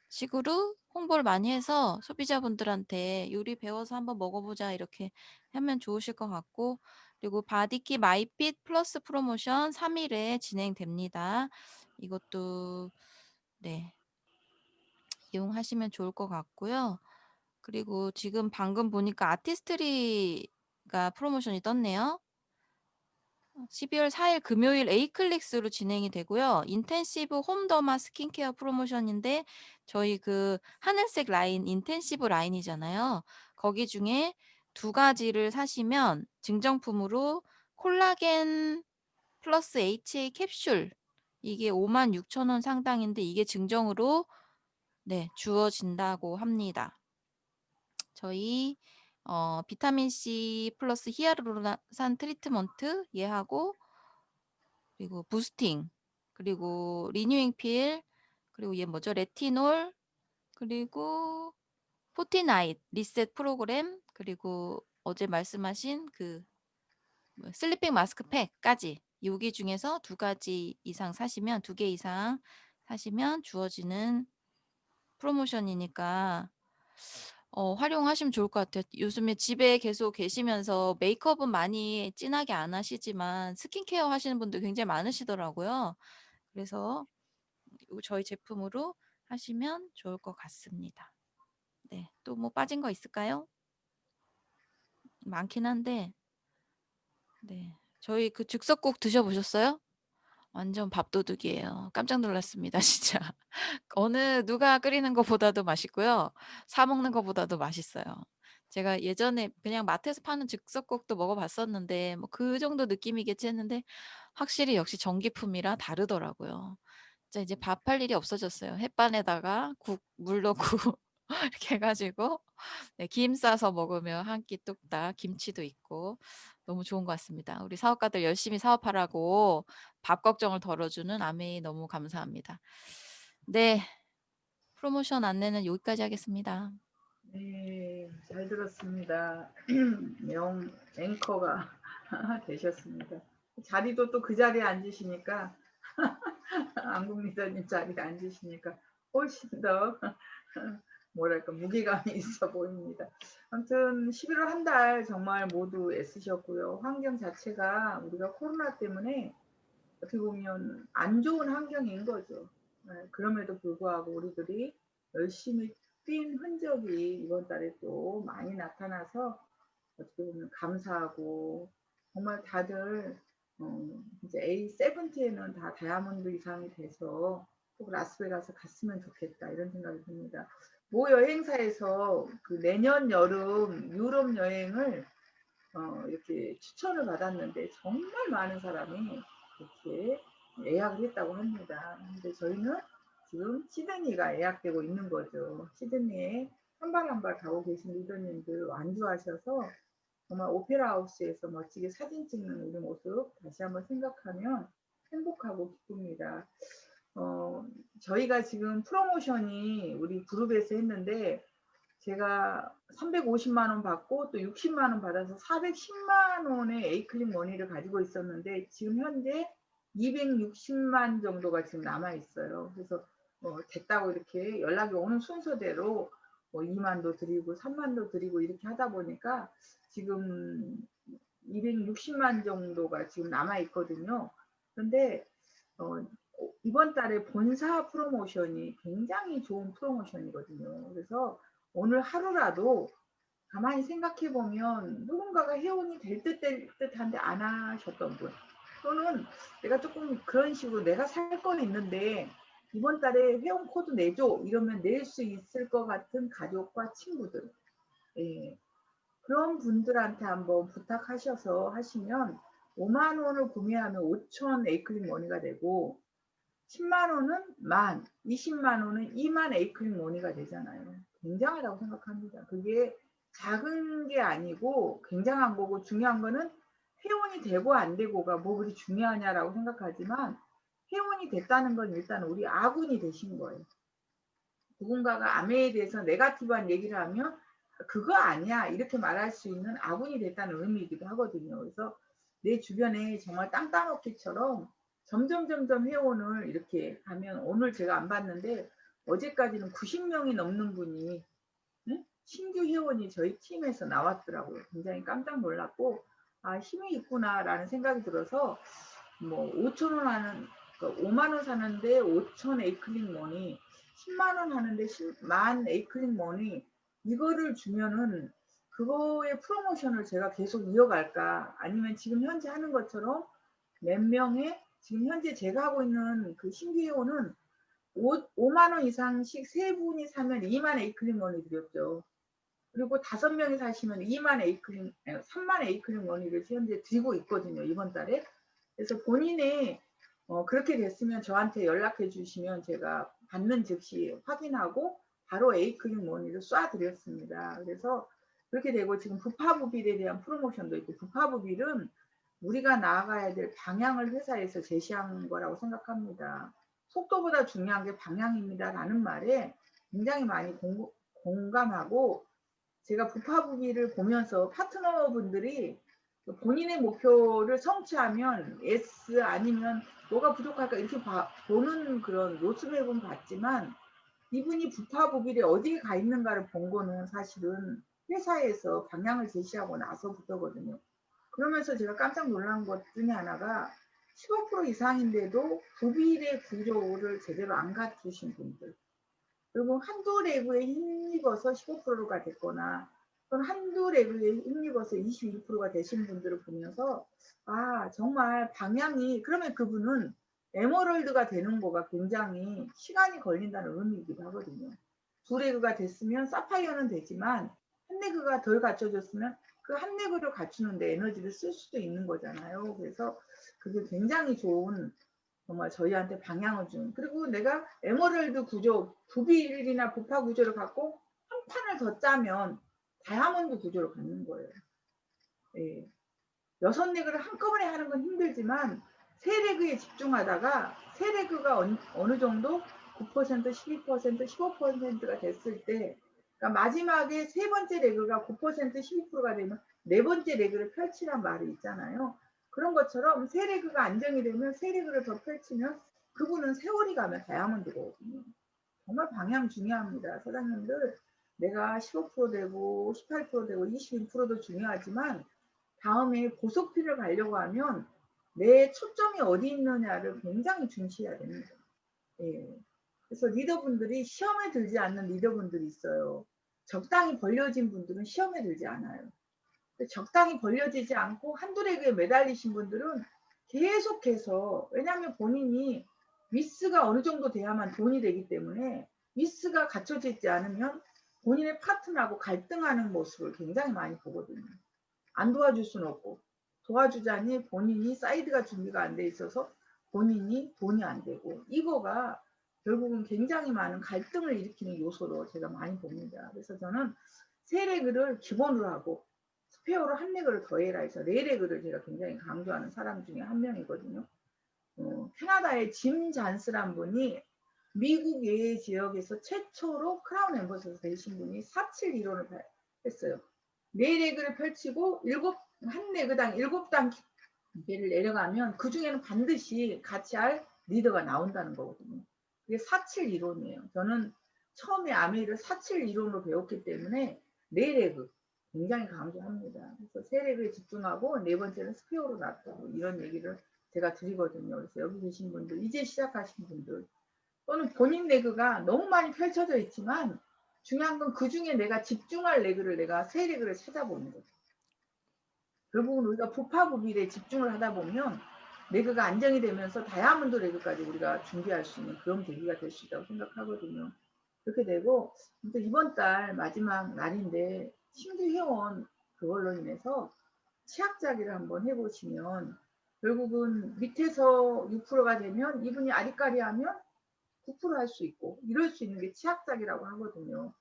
식으로 홍보를 많이 해서 소비자분들한테 "요리 배워서 한번 먹어 보자." 이렇게 하면 좋으실 것 같고, 그리고 바디키 마이핏 플러스 프로모션 3 일에 진행됩니다. 이것도 네, 이용하시면 좋을 것 같고요. 그리고 지금 방금 보니까 아티스트리가 프로모션이 떴네요. 12월 4일 금요일 에이클릭스로 진행이 되고요. 인텐시브 홈더마 스킨케어 프로모션인데 저희 그 하늘색 라인 인텐시브 라인이잖아요. 거기 중에 2가지를 사시면 증정품으로 콜라겐 플러스 HA 캡슐 이게 56,000원 상당인데 이게 증정으로 네, 주어진다고 합니다. 저희 비타민 C 플러스 히알루론산 트리트먼트 얘하고 그리고 부스팅 그리고 리뉴잉 필 그리고 얘 뭐죠? 레티놀 그리고 포티나잇 리셋 프로그램 그리고 어제 말씀하신 그 슬리핑 마스크팩까지 여기 중에서 2가지 이상 사시면 2개 이상 사시면 주어지는 프로모션이니까 활용하시면 좋을 것 같아요. 요즘에 집에 계속 계시면서 메이크업은 많이 진하게 안 하시지만 스킨케어 하시는 분들 굉장히 많으시더라고요. 그래서 저희 제품으로 하시면 좋을 것 같습니다. 네, 또 뭐 빠진 거 있을까요? 많긴 한데 네, 저희 그 즉석국 드셔보셨어요? 완전 밥도둑이에요. 깜짝 놀랐습니다, 진짜. 누가 끓이는 것보다도 맛있고요. 사 먹는 것보다도 맛있어요. 제가 예전에 그냥 마트에서 파는 즉석국도 먹어봤었는데 뭐 그 정도 느낌이겠지 했는데 확실히 역시 전기품이라 다르더라고요. 진짜 이제 밥할 일이 없어졌어요. 햇반에다가 물 넣고 이렇게 해가지고 네, 김 싸서 먹으면 한 끼 뚝딱 김치도 있고 너무 좋은 것 같습니다. 우리 사업가들 열심히 사업하라고 밥 걱정을 덜어주는 아메이 너무 감사합니다. 네, 프로모션 안내는 여기까지 하겠습니다. 네, 잘 들었습니다. 영 앵커가 되셨습니다. 자리도 또 그 자리에 앉으시니까 안국리사님 자리에 앉으시니까 훨씬 더 뭐랄까 무게감이 있어 보입니다. 아무튼 11월 한 달 정말 모두 애쓰셨고요. 환경 자체가 우리가 코로나 때문에 어떻게 보면 안 좋은 환경인 거죠. 네, 그럼에도 불구하고 우리들이 열심히 뛴 흔적이 이번 달에 또 많이 나타나서 어떻게 보면 감사하고 정말 다들 이제 A70에는 다 다이아몬드 이상이 돼서 꼭 라스베가스 갔으면 좋겠다 이런 생각이 듭니다. 모 여행사에서 그 내년 여름 유럽 여행을 이렇게 추천을 받았는데 정말 많은 사람이 이렇게 예약을 했다고 합니다. 근데 저희는 지금 시드니가 예약되고 있는 거죠. 시드니에 한 발 한 발 가고 계신 리더님들 완주하셔서 정말 오페라 하우스에서 멋지게 사진 찍는 우리 모습 다시 한번 생각하면 행복하고 기쁩니다. 저희가 지금 프로모션이 우리 그룹에서 했는데 제가 350만 원 받고 또 60만 원 받아서 410만 원의 에이클릭 머니를 가지고 있었는데 지금 현재 260만 정도가 지금 남아 있어요. 그래서 됐다고 이렇게 연락이 오는 순서대로 2만도 드리고 3만도 드리고 이렇게 하다 보니까 지금 260만 정도가 지금 남아 있거든요. 그런데 이번 달에 본사 프로모션이 굉장히 좋은 프로모션이거든요. 그래서 오늘 하루라도 가만히 생각해 보면 누군가가 회원이 될 듯한데 안 하셨던 분 또는 내가 조금 그런 식으로 내가 살 거 있는데 이번 달에 회원 코드 내줘 이러면 낼 수 있을 것 같은 가족과 친구들 예. 그런 분들한테 한번 부탁하셔서 하시면 5만 원을 구매하면 5천 에이클릭 머니가 되고 10만 원은 10,000, 20만 원은 2만 에이클릭 머니가 되잖아요. 굉장하다고 생각합니다. 그게 작은 게 아니고 굉장한 거고 중요한 거는 회원이 되고 안 되고가 뭐 그리 중요하냐라고 생각하지만 회원이 됐다는 건 일단 우리 아군이 되신 거예요. 누군가가 아메에 대해서 네거티브한 얘기를 하면 그거 아니야 이렇게 말할 수 있는 아군이 됐다는 의미이기도 하거든요. 그래서 내 주변에 정말 땅 따먹기처럼 점점 회원을 이렇게 하면 오늘 제가 안 봤는데 어제까지는 90명이 넘는 분이 신규 회원이 저희 팀에서 나왔더라고요. 굉장히 깜짝 놀랐고 아 힘이 있구나라는 생각이 들어서 뭐 5,000원 하는 5만 원 사는데 5,000 에이클릭 머니 10만 원 하는데 10만 에이클릭 머니 이거를 주면은 그거의 프로모션을 제가 계속 이어갈까 아니면 지금 현재 하는 것처럼 몇 명의 지금 현재 제가 하고 있는 그 신규 회원은 5만 원 이상씩 세 분이 사면 2만 에이클링 원이 드렸죠. 그리고 5명이 사시면 3만 에이클링 원을 현재 드리고 있거든요. 이번 달에. 그래서 본인이 그렇게 됐으면 저한테 연락해 주시면 제가 받는 즉시 확인하고 바로 에이클링 원을 쏴드렸습니다. 그래서 그렇게 되고 지금 부파부빌에 대한 프로모션도 있고, 부파부빌은 우리가 나아가야 될 방향을 회사에서 제시한 거라고 생각합니다. 속도보다 중요한 게 방향입니다 라는 말에 굉장히 많이 공감하고, 제가 부파부기를 보면서 파트너분들이 본인의 목표를 성취하면 S 아니면 뭐가 부족할까 이렇게 보는 그런 로드맵은 봤지만, 이분이 부파부길에 어디에 가 있는가를 본 거는 사실은 회사에서 방향을 제시하고 나서부터거든요. 그러면서 제가 깜짝 놀란 것 중에 하나가 15% 이상인데도 부빌의 구조를 제대로 안 갖추신 분들, 그리고 한두 레그에 힘입어서 15%가 됐거나 또는 한두 레그에 힘입어서 22%가 되신 분들을 보면서 아 정말 방향이, 그러면 그분은 에머럴드가 되는 거가 굉장히 시간이 걸린다는 의미이기도 하거든요. 두 레그가 됐으면 사파이어는 되지만 한 레그가 덜 갖춰졌으면 그 한 레그를 갖추는데 에너지를 쓸 수도 있는 거잖아요. 그래서 그게 굉장히 좋은, 정말 저희한테 방향을 준, 그리고 내가 에머럴드 구조, 부빌이나 부파 구조를 갖고 한 판을 더 짜면 다이아몬드 구조를 갖는 거예요. 예. 6레그를 한꺼번에 하는 건 힘들지만 3레그에 집중하다가 3레그가 어느 정도 9%, 12%, 15%가 됐을 때, 그러니까 마지막에 세 번째 레그가 9%, 12%가 되면 네 번째 레그를 펼치란 말이 있잖아요. 그런 것처럼 세 레그가 안정이 되면 세 레그를 더 펼치면 그분은 세월이 가면 다이아몬드거든요. 정말 방향 중요합니다. 사장님들, 내가 15% 되고 18% 되고 22%도 중요하지만 다음에 고속필을 가려고 하면 내 초점이 어디 있느냐를 굉장히 중시해야 됩니다. 예. 그래서 리더분들이 시험에 들지 않는 리더분들이 있어요. 적당히 벌려진 분들은 시험에 들지 않아요. 적당히 벌려지지 않고 한두 레그에 매달리신 분들은 계속해서, 왜냐하면 본인이 위스가 어느 정도 돼야만 돈이 되기 때문에 위스가 갖춰져 있지 않으면 본인의 파트너하고 갈등하는 모습을 굉장히 많이 보거든요. 안 도와줄 수는 없고, 도와주자니 본인이 사이드가 준비가 안 돼 있어서 본인이 돈이 안 되고, 이거가 결국은 굉장히 많은 갈등을 일으키는 요소로 제가 많이 봅니다. 그래서 저는 3레그를 기본으로 하고 스페어로 1레그를 더해라 해서 4레그를 제가 굉장히 강조하는 사람 중에 한 명이거든요. 캐나다의 짐 잔스란 분이 미국 외의 지역에서 최초로 크라운 엠버서더 되신 분이 4.7 이론을 했어요. 4레그를 펼치고 한 레그당 7단계를 내려가면 그 중에는 반드시 같이 할 리더가 나온다는 거거든요. 그게 4.7 이론이에요. 저는 처음에 아메이를 4.7 이론으로 배웠기 때문에 4레그 굉장히 강조합니다. 그래서 3레그에 집중하고 네 번째는 스페어로 놔두고 이런 얘기를 제가 드리거든요. 그래서 여기 계신 분들, 이제 시작하신 분들, 또는 본인 레그가 너무 많이 펼쳐져 있지만 중요한 건 그 중에 내가 집중할 레그를 내가 3레그를 찾아보는 거죠. 결국은 우리가 부파부빌에 집중을 하다 보면 레그가 안정이 되면서 다이아몬드 레그까지 우리가 준비할 수 있는 그런 계기가 될 수 있다고 생각하거든요. 그렇게 되고 이번 달 마지막 날인데 신규 회원 그걸로 인해서 치약자기를 한번 해보시면 결국은 밑에서 6%가 되면 이분이 아리까리하면 9% 할 수 있고 이럴 수 있는 게 치약자기라고 하거든요.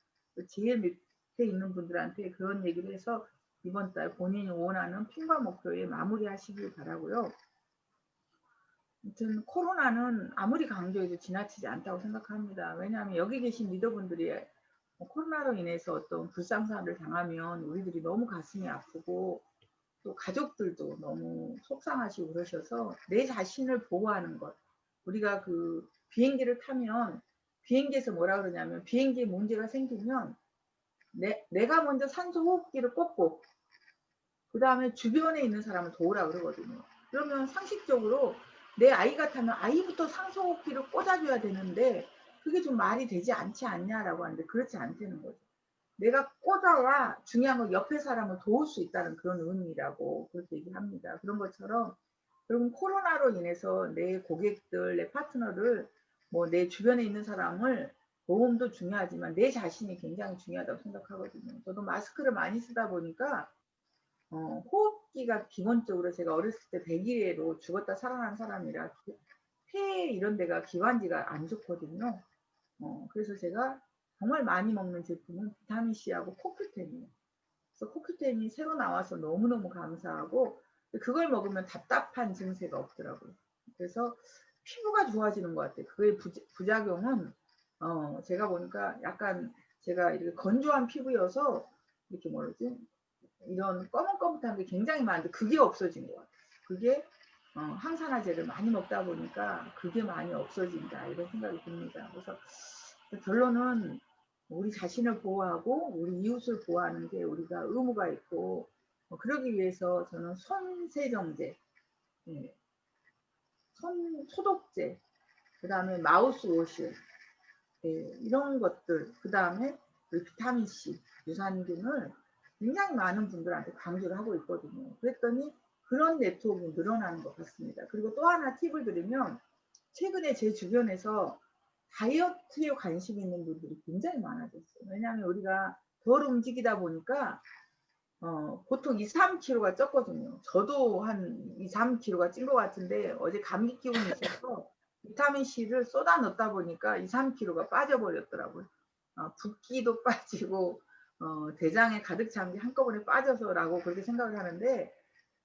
제일 밑에 있는 분들한테 그런 얘기를 해서 이번 달 본인이 원하는 핀과 목표에 마무리하시길 바라고요. 아무튼 코로나는 아무리 강조해도 지나치지 않다고 생각합니다. 왜냐하면 여기 계신 리더분들이 코로나로 인해서 어떤 불상사를 당하면 우리들이 너무 가슴이 아프고 또 가족들도 너무 속상하시고 그러셔서 내 자신을 보호하는 것. 우리가 그 비행기를 타면 비행기에서 뭐라 그러냐면 비행기에 문제가 생기면 내가 먼저 산소 호흡기를 꽂고 그 다음에 주변에 있는 사람을 도우라 그러거든요. 그러면 상식적으로 내 아이가 타면 아이부터 산소 호흡기를 꽂아줘야 되는데 그게 좀 말이 되지 않지 않냐라고 하는데 그렇지 않다는 거죠. 내가 꽂아야 중요한 건 옆에 사람을 도울 수 있다는 그런 의미라고 그렇게 얘기합니다. 그런 것처럼 그리고 코로나로 인해서 내 고객들, 내 파트너를 뭐 내 주변에 있는 사람을 보험도 중요하지만 내 자신이 굉장히 중요하다고 생각하거든요. 저도 마스크를 많이 쓰다 보니까 호흡기가 기본적으로 제가 어렸을 때 대기로 죽었다 살아난 사람이라 폐 이런 데가 기관지가 안 좋거든요. 그래서 제가 정말 많이 먹는 제품은 비타민C하고 코큐텐이에요. 그래서 코큐텐이 새로 나와서 너무너무 감사하고 그걸 먹으면 답답한 증세가 없더라고요. 그래서 피부가 좋아지는 것 같아요. 그의 부작용은 제가 보니까 약간 제가 이렇게 건조한 피부여서 이렇게 뭐라지 이런 검은검은한 게 굉장히 많은데 그게 없어진 것 같아요. 그게 항산화제를 많이 먹다 보니까 그게 많이 없어진다 이런 생각이 듭니다. 그래서 결론은 우리 자신을 보호하고 우리 이웃을 보호하는 게 우리가 의무가 있고 그러기 위해서 저는 손세정제, 예, 손 소독제, 그 다음에 마우스워시, 예, 이런 것들, 그 다음에 비타민C, 유산균을 굉장히 많은 분들한테 강조를 하고 있거든요. 그랬더니 그런 네트워크가 늘어나는 것 같습니다. 그리고 또 하나 팁을 드리면 최근에 제 주변에서 다이어트에 관심 있는 분들이 굉장히 많아졌어요. 왜냐하면 우리가 덜 움직이다 보니까 보통 2, 3kg가 쪘거든요. 저도 한 2, 3kg가 찐 것 같은데 어제 감기 기운이 있어서 비타민C를 쏟아 넣다 보니까 2, 3kg가 빠져버렸더라고요. 붓기도 빠지고 대장에 가득 찬 게 한꺼번에 빠져서라고 그렇게 생각을 하는데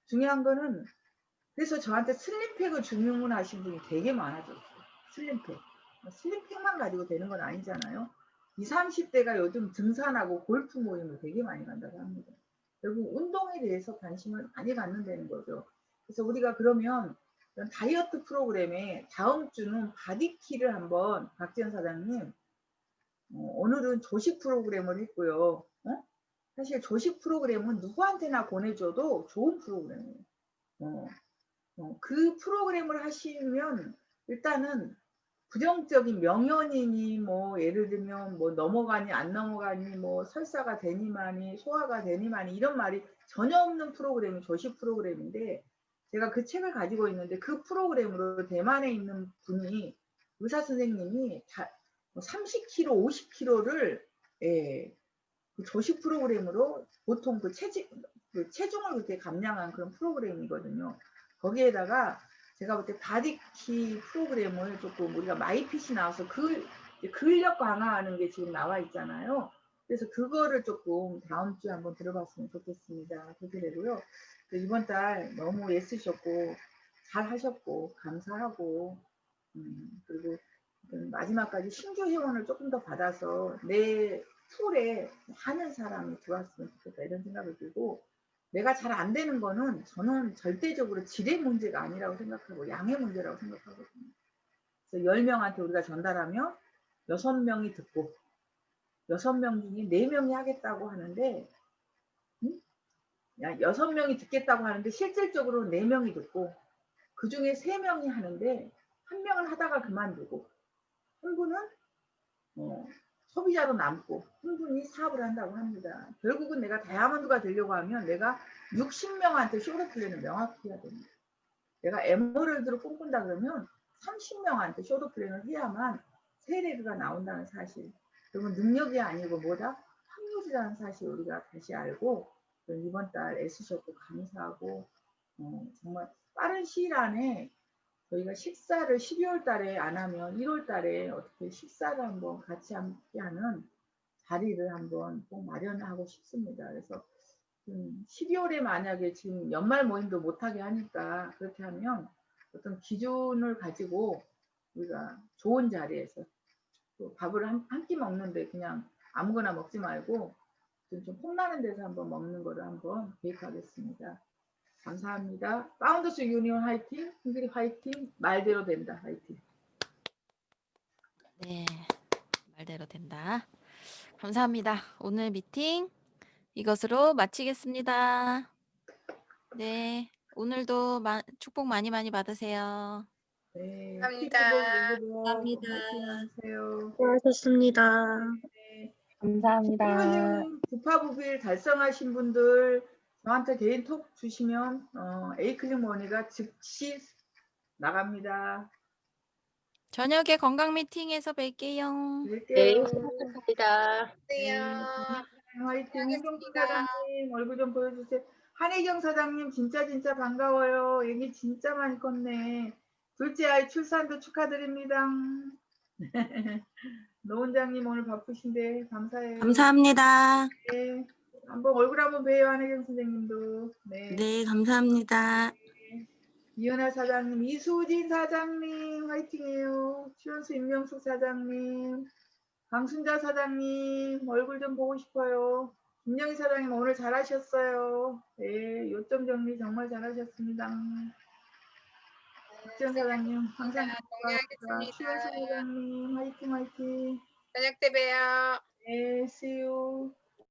중요한 거는 그래서 저한테 슬림팩을 주문하신 분이 되게 많아졌어요. 슬림팩. 슬림팩만 가지고 되는 건 아니잖아요. 20, 30대가 요즘 등산하고 골프 모임을 되게 많이 간다고 합니다. 결국 운동에 대해서 관심을 많이 갖는다는 거죠. 그래서 우리가 그러면 다이어트 프로그램에 다음 주는 바디키를 한번 박지연 사장님 오늘은 조식 프로그램을 했고요. 사실 조식 프로그램은 누구한테나 보내줘도 좋은 프로그램이에요. 그 프로그램을 하시면 일단은 부정적인 명현이니 뭐 예를 들면 뭐 넘어가니 안 넘어가니 뭐 설사가 되니만이 소화가 되니만이 이런 말이 전혀 없는 프로그램이 조식 프로그램인데 제가 그 책을 가지고 있는데 그 프로그램으로 대만에 있는 분이 의사 선생님이 30kg, 50kg를 그 조식 프로그램으로 보통 그 체중을 그렇게 감량한 그런 프로그램이거든요. 거기에다가 제가 볼 때 바디키 프로그램을 조금 우리가 마이핏이 나와서 근력 강화하는 게 지금 나와 있잖아요. 그래서 그거를 조금 다음 주에 한번 들어봤으면 좋겠습니다. 그렇게 되고요. 이번 달 너무 애쓰셨고 잘 하셨고 감사하고 그리고 마지막까지 신규 회원을 조금 더 받아서 내 풀에 많은 사람이 들어왔으면 좋겠다 이런 생각을 들고 내가 잘 안 되는 거는 저는 절대적으로 질의 문제가 아니라고 생각하고 양의 문제라고 생각하거든요. 그래서 10명한테 우리가 전달하면 6명이 듣고 6명 중에 4명이 하겠다고 하는데 6명이 듣겠다고 하는데 실질적으로 4명이 듣고 그 중에 3명이 하는데 1명은 하다가 그만두고 한 분은 소비자로 남고 한 분이 사업을 한다고 합니다. 결국은 내가 다이아몬드가 되려고 하면 내가 60명한테 쇼로 플랜을 명확히 해야 됩니다. 내가 에메랄드로 꿈꾼다 그러면 30명한테 쇼도 플랜을 해야만 세레드가 나온다는 사실. 그러면 능력이 아니고 뭐다? 확률이라는 사실 우리가 다시 알고 이번 달 애쓰셨고 감사하고 정말 빠른 시일 안에 저희가 식사를 12월 달에 안 하면 1월 달에 어떻게 식사를 한번 같이 함께 하는 자리를 한번 꼭 마련하고 싶습니다. 그래서 12월에 만약에 지금 연말 모임도 못하게 하니까 그렇게 하면 어떤 기준을 가지고 우리가 좋은 자리에서 또 밥을 한 끼 먹는데 그냥 아무거나 먹지 말고 좀 폼나는 데서 한번 먹는 거를 한번 계획하겠습니다. 감사합니다. 파운더스 유니온 화이팅, 힘들이 화이팅, 말대로 된다 화이팅. 네, 말대로 된다. 감사합니다. 오늘 미팅 이것으로 마치겠습니다. 네, 오늘도 축복 많이 받으세요. 네, 감사합니다. 감사합니다. 화이팅 하세요. 수고하셨습니다. 네. 감사합니다. 부파부빌 달성하신 분들 저한테 개인 톡 주시면 에이클릭 머니가 즉시 나갑니다. 저녁에 건강 미팅에서 뵐게요. 네, 뵐게요. 수고하셨습니다. 네, 안녕하세요. 화이팅. 홍경수 고생하셨습니다. 사장님 얼굴 좀 보여주세요. 한혜경 사장님 진짜 반가워요. 얘기 진짜 많이 컸네. 둘째 아이 출산도 축하드립니다. 노원장님 오늘 바쁘신데 감사해요. 감사합니다. 네, 한번 얼굴 한번 봬요. 한혜경 선생님도. 네. 네, 감사합니다. 이은하 사장님, 이수진 사장님 화이팅해요. 추현수 임명숙 사장님, 강순자 사장님 얼굴 좀 보고 싶어요. 김영희 사장님 오늘 잘하셨어요. 네, 요점 정리 정말 잘하셨습니다. 박지원 사장님 항상 감사합니다. 정리하겠습니다. 추현수 사장님 화이팅. 저녁 때 봬요. 네, see you.